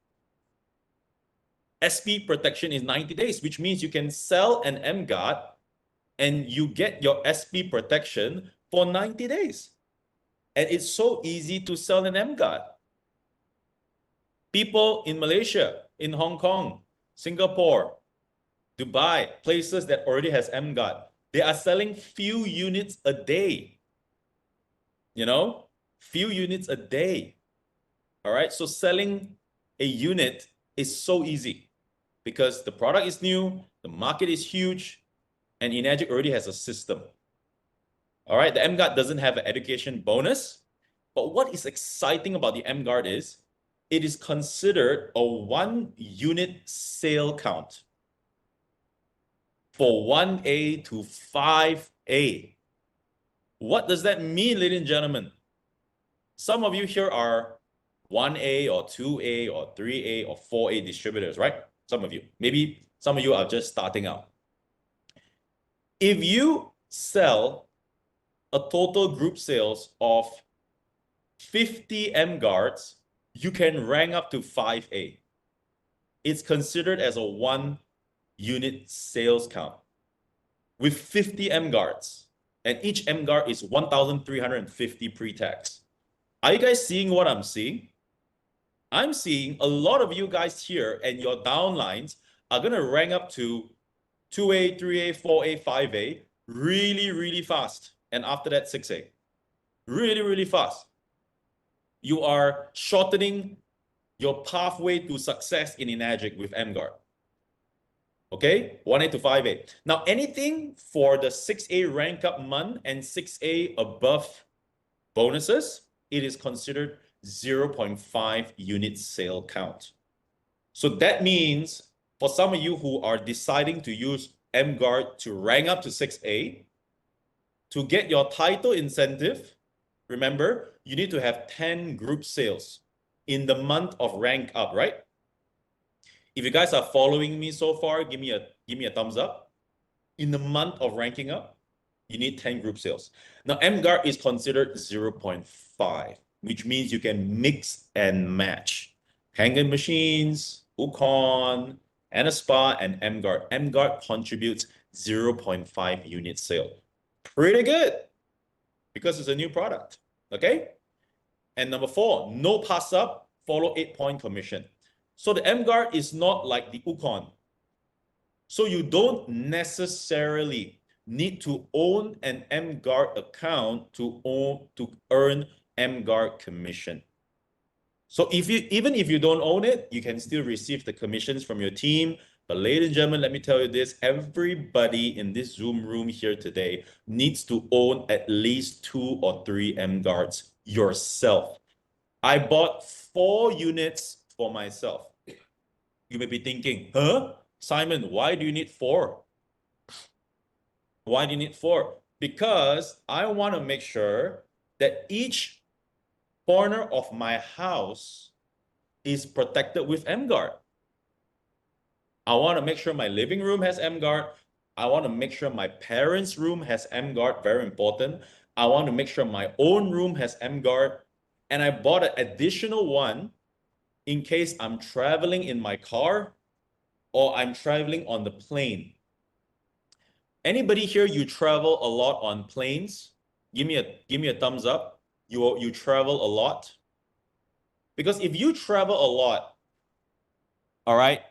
SP protection is 90 days, which means you can sell an emGuarde and you get your SP protection for 90 days. And it's so easy to sell an emGuarde. People in Malaysia, in Hong Kong, Singapore, Dubai, places that already has emGuarde, they are selling few units a day. You know, few units a day. All right, so selling a unit is so easy because the product is new, the market is huge, and emGuarde already has a system. All right, the emGuarde doesn't have an education bonus, but what is exciting about the emGuarde is it is considered a 1 unit sale count for 1A to 5A. What does that mean, ladies and gentlemen? Some of you here are 1A or 2A or 3A or 4A distributors, right? Some of you. Maybe some of you are just starting out. If you sell a total group sales of 50 emGuardes, you can rank up to 5A. It's considered as a 1 unit sales count with 50 emGuardes, and each emGuarde is 1,350 pre-tax. Are you guys seeing what I'm seeing? I'm seeing a lot of you guys here and your downlines are going to rank up to 2A, 3A, 4A, 5A really, really fast. And after that, 6A. Really, really fast. You are shortening your pathway to success in emGuarde with emGuarde. Okay, 1A to 5A. Now, anything for the 6A rank up month and 6A above bonuses, it is considered 0.5 unit sale count. So that means for some of you who are deciding to use emGuarde to rank up to 6A, to get your title incentive, remember, you need to have 10 group sales in the month of rank up, right? If you guys are following me so far, give me a thumbs up. In the month of ranking up, you need 10 group sales. Now, emGuarde is considered 0.5, which means you can mix and match Kangen machines, Ukon, and a spa, and emGuarde. emGuarde contributes 0.5 unit sale. Pretty good because it's a new product, okay? And number 4, no pass up, follow 8-point commission. So the emGuarde is not like the Ukon. So you don't necessarily need to own an emGuarde account to earn emGuarde commission. So even if you don't own it, you can still receive the commissions from your team. But ladies and gentlemen, let me tell you this, everybody in this Zoom room here today needs to own at least 2 or 3 emGuardes yourself. I bought 4 units for myself. You may be thinking, huh? Simon, why do you need 4? Why do you need 4? Because I want to make sure that each corner of my house is protected with emGuarde. I want to make sure my living room has emGuarde. I want to make sure my parents' room has emGuarde, very important. I want to make sure my own room has emGuarde. And I bought an additional one in case I'm traveling in my car or I'm traveling on the plane. Anybody here, you travel a lot on planes? Give me a thumbs up. You travel a lot? Because if you travel a lot, all right,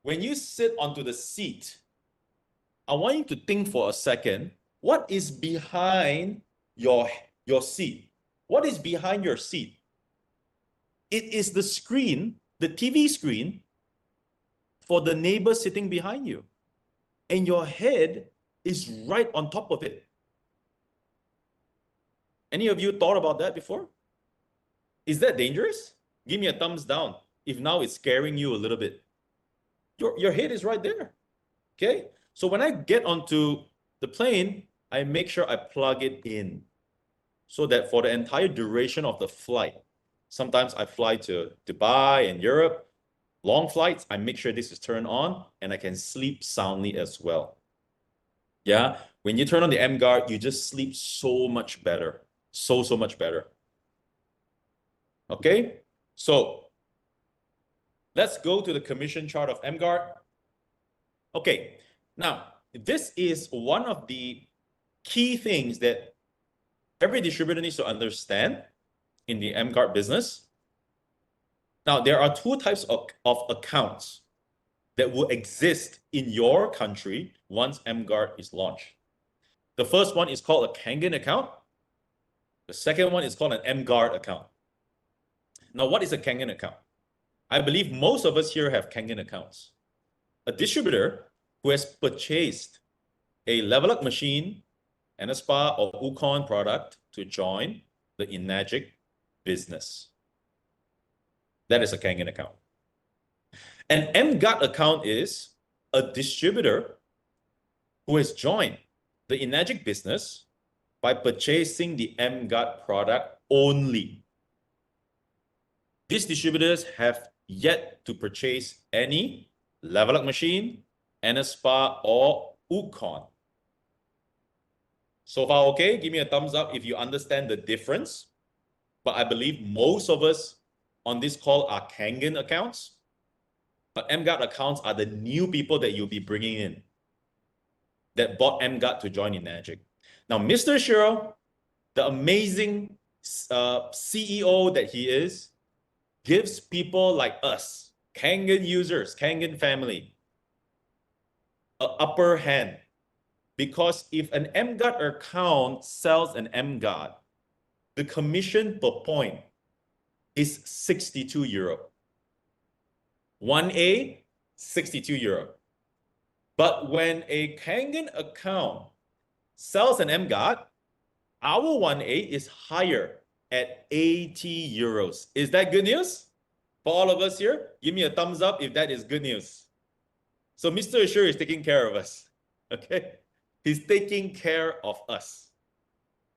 when you sit onto the seat, I want you to think for a second, what is behind your seat? What is behind your seat? It is the screen, the TV screen for the neighbor sitting behind you. And your head is right on top of it. Any of you thought about that before? Is that dangerous? Give me a thumbs down if now it's scaring you a little bit. Your head is right there. Okay? So when I get onto the plane, I make sure I plug it in so that for the entire duration of the flight, sometimes I fly to Dubai and Europe, long flights, I make sure this is turned on and I can sleep soundly as well. Yeah, when you turn on the emGuarde, you just sleep so much better. So much better. Okay, so Let's go to the commission chart of emGuarde. Okay, now this is one of the key things that every distributor needs to understand in the emGuarde business. Now, there are two types of accounts that will exist in your country once emGuarde is launched. The first one is called a Kangen account. The second one is called an emGuarde account. Now, what is a Kangen account? I believe most of us here have Kangen accounts. A distributor who has purchased a level up machine and a spa or Wukon product to join the emGuarde business. That is a Kangen account. An emGuarde account is a distributor who has joined the emGuarde business by purchasing the emGuarde product only. These distributors have yet to purchase any level up machine, spa, or Wukon. So far, okay? Give me a thumbs up if you understand the difference. But I believe most of us on this call are Kangen accounts. But emGuarde accounts are the new people that you'll be bringing in that bought emGuarde to join emGuarde. Now, Mr. Shiro, the amazing CEO that he is, gives people like us, Kangen users, Kangen family, an upper hand. Because if an emGuarde account sells an emGuarde, the commission per point is 62 euro. 1A, 62 euro. But when a Kangen account sells an emGuarde, our 1A is higher at 80 euros. Is that good news? For all of us here, give me a thumbs up if that is good news. So Mr. Assure is taking care of us. Okay? He's taking care of us.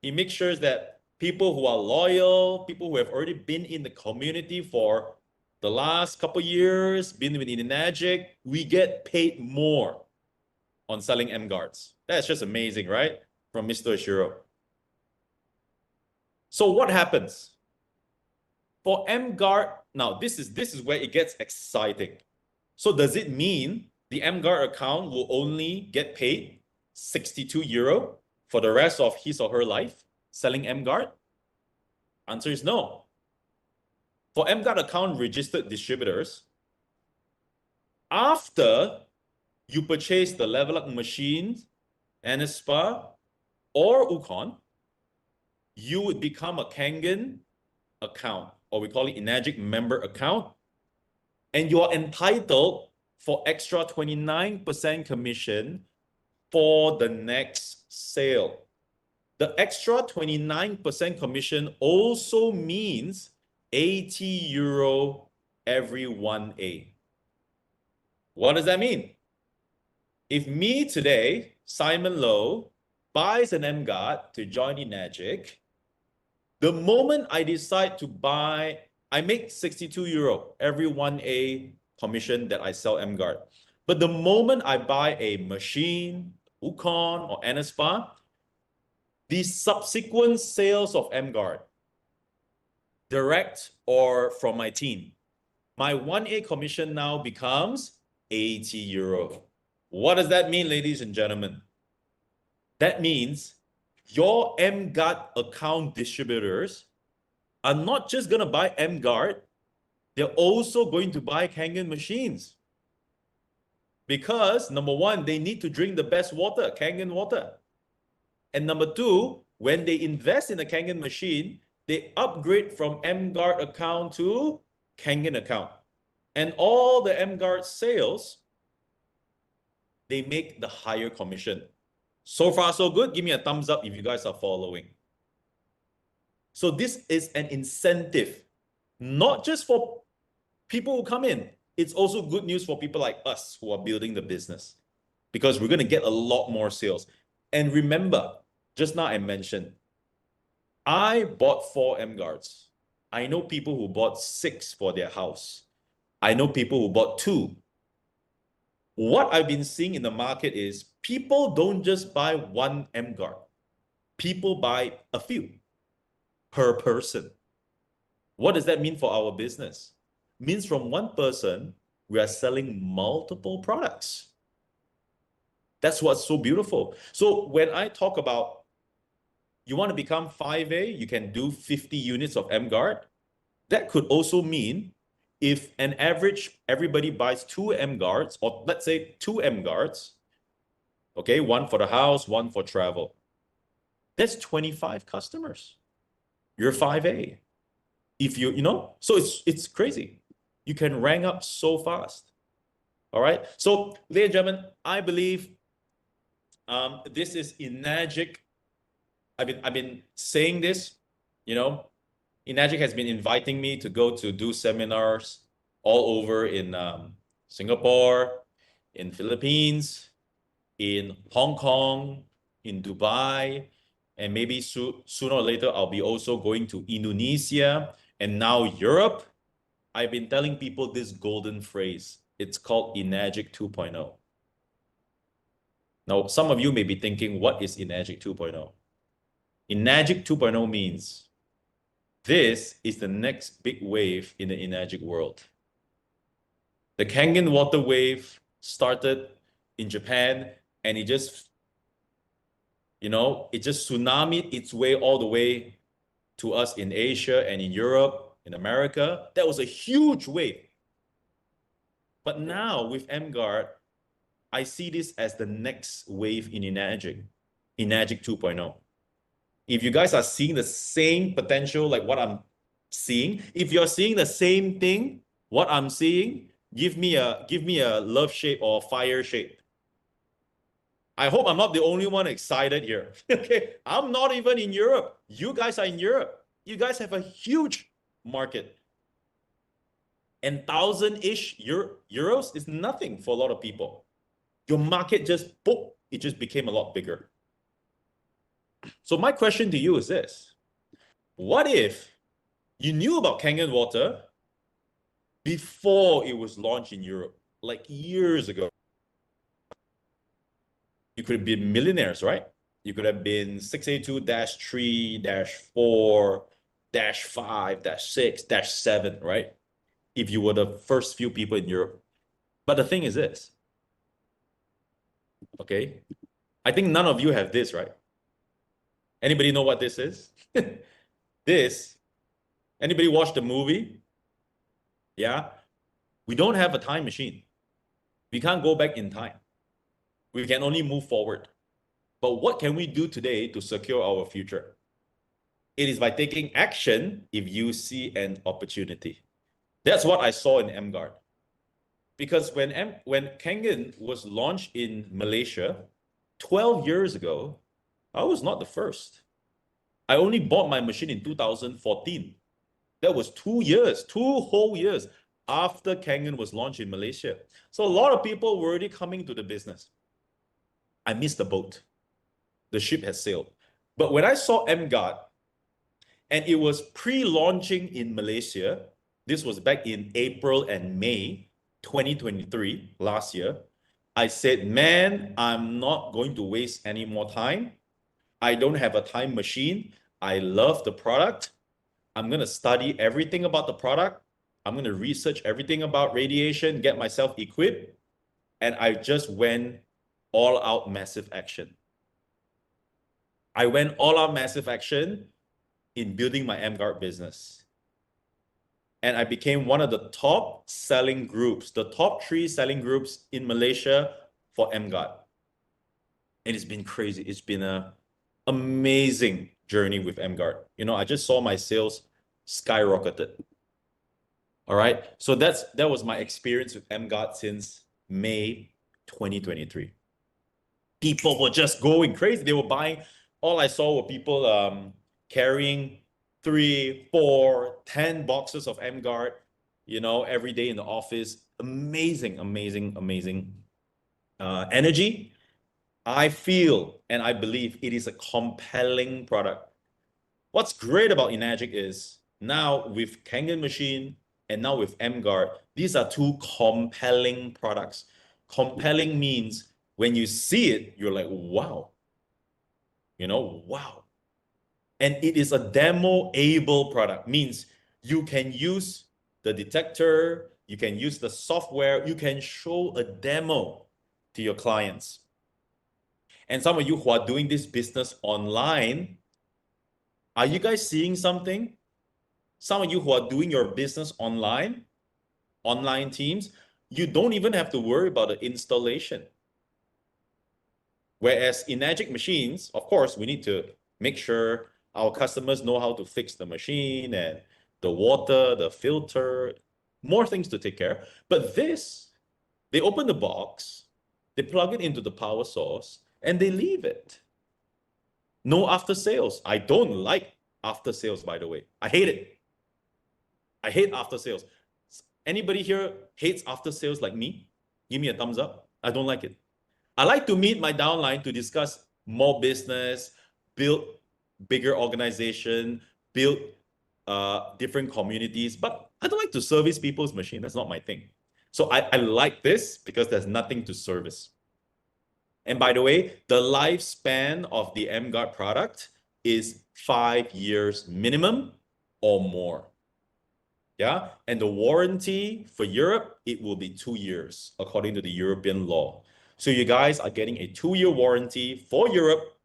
He makes sure that people who are loyal, people who have already been in the community for the last couple years, been with emGuarde, we get paid more on selling emGuardes. That's just amazing, right? From Mr. Ashiro. So what happens? For emGuarde, now this is where it gets exciting. So does it mean the emGuarde account will only get paid 62 euro for the rest of his or her life selling emGuarde? Answer is no. For emGuarde account registered distributors, after you purchase the level up machine, spa, or Wukon, you would become a Kangen account, or we call it emGuarde member account, and you are entitled for extra 29% commission for the next sale. The extra 29% commission also means 80 euro every 1A. What does that mean? If me today, Simon Lowe, buys an emGuarde to join emGuarde, the moment I decide to buy, I make 62 euro every 1A commission that I sell emGuarde. But the moment I buy a machine, Wukon, or spa, the subsequent sales of emGuarde, direct or from my team, my 1A commission now becomes 80 euro. What does that mean, ladies and gentlemen? That means your emGuarde account distributors are not just going to buy emGuarde, they're also going to buy Kangen machines. Because number one, they need to drink the best water, Kangen water. And number two, when they invest in a Kangen machine, they upgrade from emGuarde account to Kangen account. And all the emGuarde sales, they make the higher commission. So far, so good. Give me a thumbs up if you guys are following. So this is an incentive, not just for people who come in. It's also good news for people like us who are building the business, because we're going to get a lot more sales. And remember, just now I mentioned, I bought 4 emGuardes. I know people who bought 6 for their house. I know people who bought 2. What I've been seeing in the market is people don't just buy one emGuarde. People buy a few per person. What does that mean for our business? means from one person, we are selling multiple products. That's what's so beautiful. So when I talk about you want to become 5A, you can do 50 units of emGuarde. That could also mean if an average, everybody buys 2 emGuardes, or let's say 2 emGuardes, okay, one for the house, one for travel. That's 25 customers. You're 5A. If you know, so it's crazy. You can rank up so fast. All right. So, ladies and gentlemen, I believe this is enagic. I've been saying this, you know, enagic has been inviting me to go to do seminars all over in Singapore, in Philippines, in Hong Kong, in Dubai, and maybe sooner or later I'll be also going to Indonesia and now Europe. I've been telling people this golden phrase. It's called enagic 2.0. Now, some of you may be thinking, what is enagic 2.0? enagic 2.0 means this is the next big wave in the enagic world. The Kangen water wave started in Japan, and it just, it just tsunamied its way all the way to us in Asia and in Europe, in America. That was a huge wave. But now with emGuarde, I see this as the next wave in enagic 2.0. If you guys are seeing the same potential like what I'm seeing, if you're seeing the same thing, what I'm seeing, give me a love shape or fire shape. I hope I'm not the only one excited here. Okay, I'm not even in Europe. You guys are in Europe. You guys have a huge market. And 1,000-ish euros is nothing for a lot of people. Your market just, boom, it just became a lot bigger. So my question to you is this. What if you knew about Kangen water before it was launched in Europe, like years ago? You could have been millionaires, right? You could have been 682-3-4-5-6-7, right? If you were the first few people in Europe. But the thing is this, okay? I think none of you have this, right? Anybody know what this is? This, anybody watch the movie? Yeah? We don't have a time machine. We can't go back in time. We can only move forward. But what can we do today to secure our future? It is by taking action if you see an opportunity. That's what I saw in emGuarde. Because when Kangen was launched in Malaysia 12 years ago, I was not the first. I only bought my machine in 2014. That was 2 years, 2 whole years after Kangen was launched in Malaysia. So a lot of people were already coming to the business. I missed the boat. The ship has sailed. But when I saw emGuarde, and it was pre-launching in Malaysia, this was back in April and May 2023, last year, I said, man, I'm not going to waste any more time. I don't have a time machine. I love the product. I'm going to study everything about the product. I'm going to research everything about radiation, get myself equipped. And I just went all out massive action. I went all out massive action in building my emGuarde business. And I became one of the top selling groups, the top 3 selling groups in Malaysia for emGuarde. And it's been crazy. It's been an amazing journey with emGuarde. I just saw my sales skyrocketed. All right. So that was my experience with emGuarde since May 2023. People were just going crazy. They were buying. All I saw were people carrying 3, 4, 10 boxes of emGuarde, every day in the office. Amazing, amazing, amazing energy. I feel and I believe it is a compelling product. What's great about enagic is now with Kangen machine and now with emGuarde, these are 2 compelling products. Compelling means when you see it, you're like, wow. Wow. And it is a demo-able product, means you can use the detector, you can use the software, you can show a demo to your clients. And some of you who are doing this business online, are you guys seeing something? Some of you who are doing your business online teams, you don't even have to worry about the installation. Whereas in Magic machines, of course, we need to make sure our customers know how to fix the machine and the water, the filter, more things to take care. But this, they open the box, they plug it into the power source, and they leave it. No after sales. I don't like after sales, by the way. I hate it. I hate after sales. Anybody here hates after sales like me? Give me a thumbs up. I don't like it. I like to meet my downline to discuss more business, build bigger organization, build different communities, but I don't like to service people's machine. That's not my thing. So I like this because there's nothing to service. And by the way, the lifespan of the emGuarde product is 5 years minimum or more. Yeah, and the warranty for Europe, it will be 2 years according to the European law. So you guys are getting a 2-year warranty for Europe.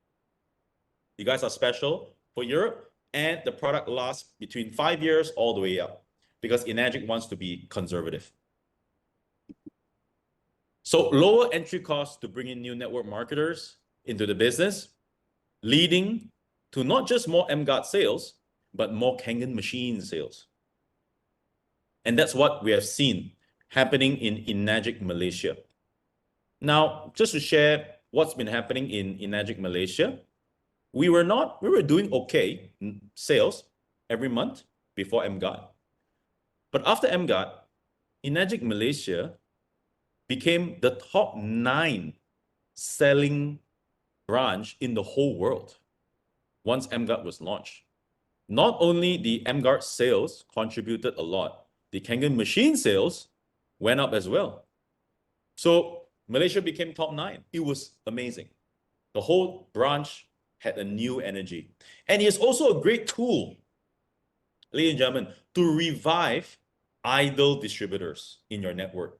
You guys are special for Europe, and the product lasts between 5 years all the way up because emGuarde wants to be conservative. So lower entry costs to bring in new network marketers into the business, leading to not just more emGuarde sales, but more Kangen machine sales. And that's what we have seen happening in emGuarde Malaysia. Now, just to share what's been happening in emGuarde Malaysia, we were doing okay sales every month before emGuarde. But after emGuarde, emGuarde Malaysia became the top 9 selling branch in the whole world once emGuarde was launched. Not only the emGuarde sales contributed a lot, the Kangen machine sales went up as well. So Malaysia became top 9. It was amazing. The whole branch had a new energy. And it's also a great tool, ladies and gentlemen, to revive idle distributors in your network.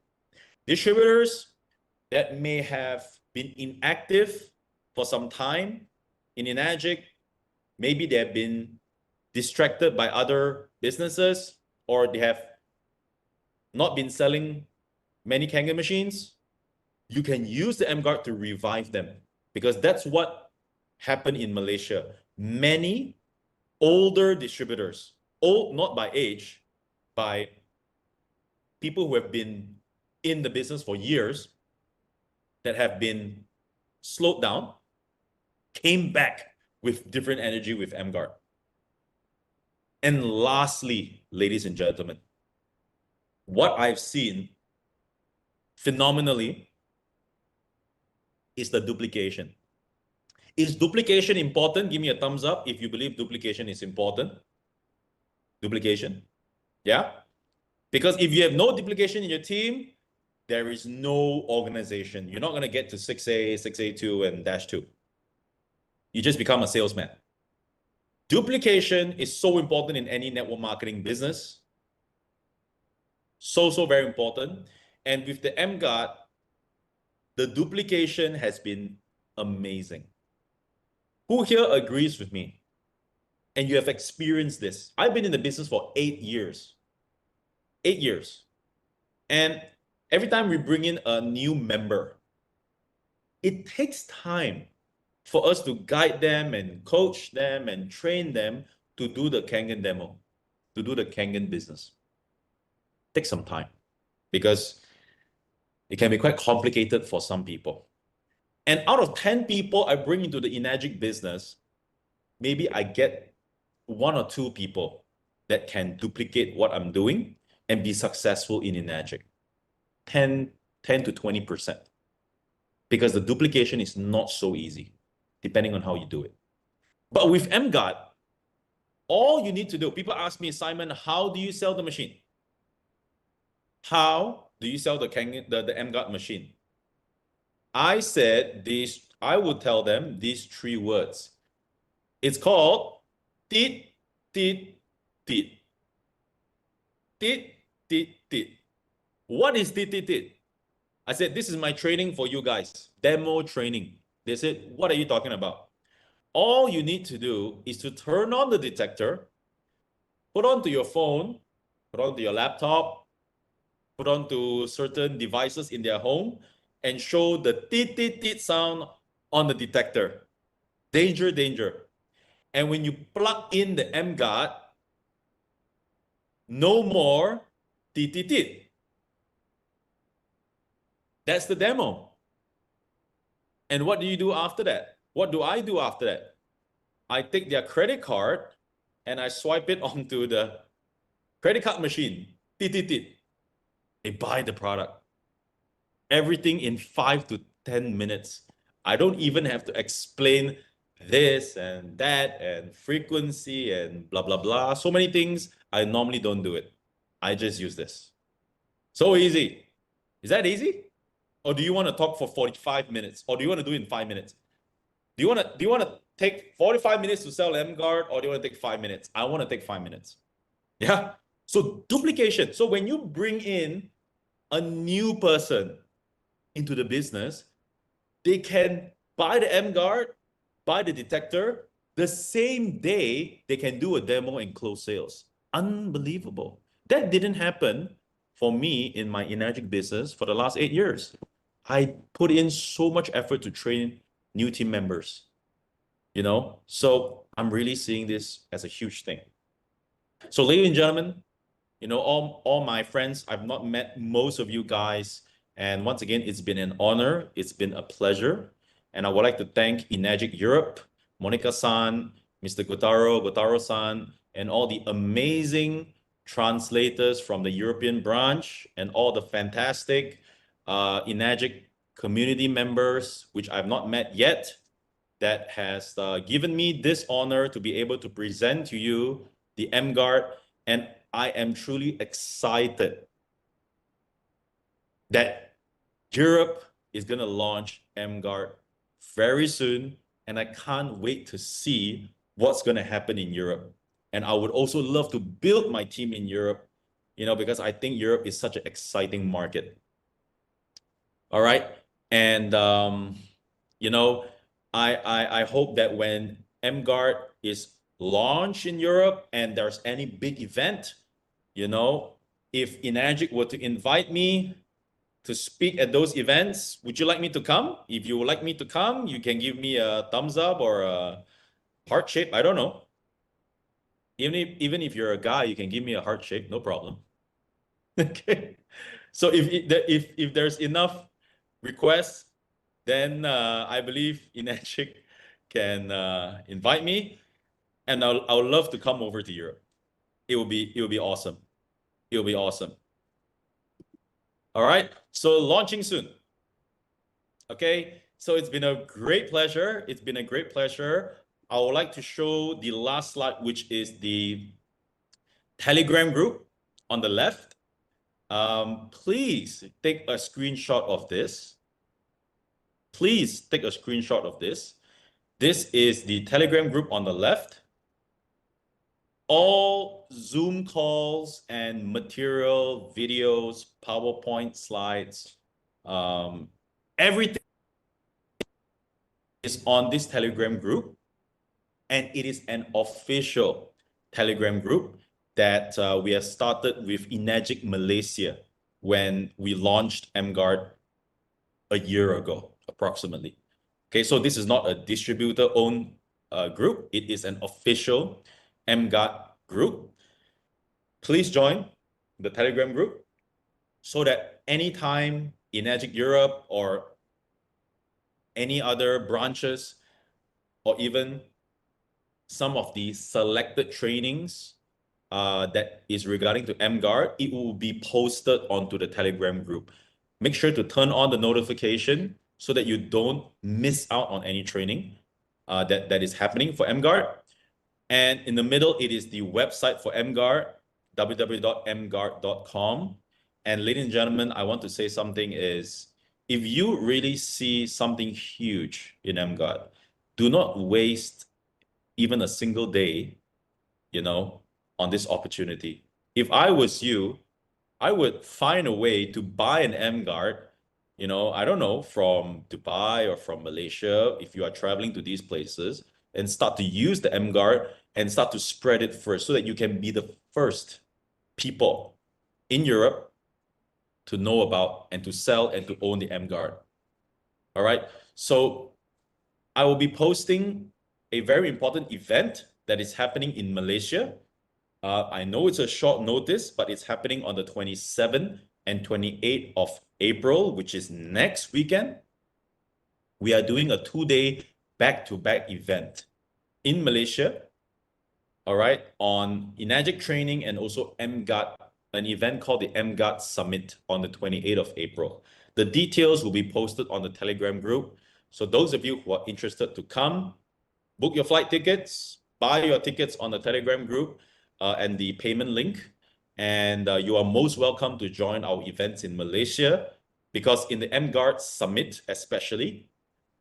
Distributors that may have been inactive for some time in emGuarde, maybe they have been distracted by other businesses, or they have not been selling many Kangen machines. You can use the emGuarde to revive them, because that's what happened in Malaysia. Many older distributors, old not by age, by people who have been in the business for years, that have been slowed down, came back with different energy with emGuarde. And lastly, ladies and gentlemen, what I've seen phenomenally is the duplication. Is duplication important? Give me a thumbs up if you believe duplication is important. Duplication. Yeah? Because if you have no duplication in your team, there is no organization. You're not going to get to 6A, 6A2, and -2. You just become a salesman. Duplication is so important in any network marketing business. So very important. And with the emGuarde, the duplication has been amazing. Who here agrees with me? And you have experienced this. I've been in the business for 8 years. 8 years. And every time we bring in a new member, it takes time for us to guide them and coach them and train them to do the Kangen demo, to do the Kangen business. Take some time because it can be quite complicated for some people. And out of 10 people I bring into the emGuarde business, maybe I get 1 or 2 people that can duplicate what I'm doing and be successful in emGuarde. 10 to 20%. Because the duplication is not so easy, depending on how you do it. But with emGuarde, all you need to do, people ask me, Simon, how do you sell the machine? How do you sell the emGuarde machine? I said this, I would tell them these 3 words. It's called tit, tit, tit. Tit, tit. What is tit? I said, this is my training for you guys, demo training. They said, what are you talking about? All you need to do is to turn on the detector, put onto your phone, put onto your laptop, put onto certain devices in their home, and show the tit sound on the detector. Danger. And when you plug in the emGuarde, no more tit. That's the demo. And what do you do after that? What do I do after that? I take their credit card and I swipe it onto the credit card machine. Tit. They buy the product. Everything in 5 to 10 minutes. I don't even have to explain this and that and frequency and blah, blah, blah. So many things. I normally don't do it. I just use this. So easy. Is that easy? Or do you want to talk for 45 minutes? Or do you want to do it in 5 minutes? Do you want to take 45 minutes to sell emGuarde, or do you want to take 5 minutes? I want to take 5 minutes. Yeah. So duplication. So when you bring in a new person into the business, they can buy the emGuarde, buy the detector, the same day they can do a demo and close sales. Unbelievable. That didn't happen for me in my Enagic business for the last 8 years. I put in so much effort to train new team members, you know? So I'm really seeing this as a huge thing. So ladies and gentlemen, you know, all my friends, I've not met most of you guys. And once again, it's been an honor. It's been a pleasure. And I would like to thank Enagic Europe, Monica-san, Mr. Gotaro-san, and all the amazing translators from the European branch and all the fantastic Enagic community members, which I've not met yet, that has given me this honor to be able to present to you the emGuarde. And I am truly excited that Europe is going to launch emGuarde very soon. And I can't wait to see what's going to happen in Europe. And I would also love to build my team in Europe, you know, because I think Europe is such an exciting market. All right. And, you know, I hope that when emGuarde is launched in Europe and there's any big event, you know, if Enagic were to invite me to speak at those events, would you like me to come? If you would like me to come, you can give me a thumbs up or a heart shape. I don't know. Even if you're a guy, you can give me a heart shape, no problem. Okay. So if there's enough requests, then I believe Enagic can invite me, and I would love to come over to Europe. It will be awesome. It will be awesome. All right. So launching soon. Okay. So it's been a great pleasure. It's been a great pleasure. I would like to show the last slide, which is the Telegram group on the left. Please take a screenshot of this. Please take a screenshot of this. This is the Telegram group on the left. All Zoom calls and material, videos, PowerPoint slides, everything is on this Telegram group. And it is an official Telegram group that we have started with Enagic Malaysia when we launched emGuarde a year ago, approximately. Okay, so this is not a distributor-owned group. It is an official emGuarde group. Please join the Telegram group so that anytime Enagic Europe or any other branches or even some of the selected trainings that is regarding to emGuarde, it will be posted onto the Telegram group. Make sure to turn on the notification so that you don't miss out on any training that is happening for emGuarde. And in the middle, it is the website for emGuarde, www.emguarde.com. And ladies and gentlemen, I want to say something is, if you really see something huge in emGuarde, do not waste even a single day, you know, on this opportunity. If I was you, I would find a way to buy an emGuarde, you know, I don't know, from Dubai or from Malaysia, if you are traveling to these places, and start to use the emGuarde and start to spread it first so that you can be the first people in Europe to know about and to sell and to own the emGuarde. All right. So I will be posting a very important event that is happening in Malaysia. I know it's a short notice, but it's happening on the 27th and 28th of April, which is next weekend. We are doing a 2-day back-to-back event in Malaysia, all right, on Enagic training and also emGuarde, an event called the emGuarde Summit on the 28th of April. The details will be posted on the Telegram group. So those of you who are interested to come, book your flight tickets, buy your tickets on the Telegram group and the payment link. And you are most welcome to join our events in Malaysia, because in the emGuarde Summit especially,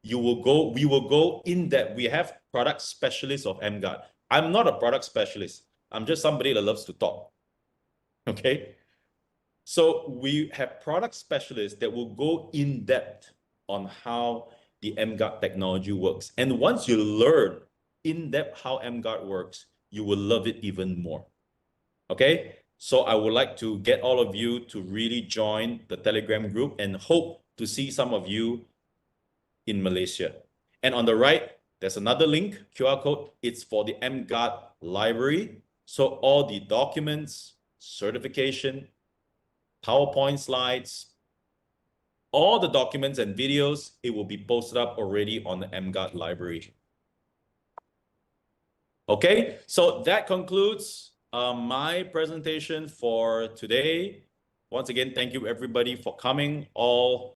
we will go in depth. We have product specialists of emGuarde. I'm not a product specialist. I'm just somebody that loves to talk. Okay. So we have product specialists that will go in depth on how the emGuarde technology works. And once you learn in depth how emGuarde works, you will love it even more. Okay. So I would like to get all of you to really join the Telegram group and hope to see some of you in Malaysia. And on the right, there's another link, QR code. It's for the emGuarde library. So all the documents, certification, PowerPoint slides, all the documents and videos, it will be posted up already on the emGuarde library. Okay, so that concludes my presentation for today. Once again, thank you everybody for coming, all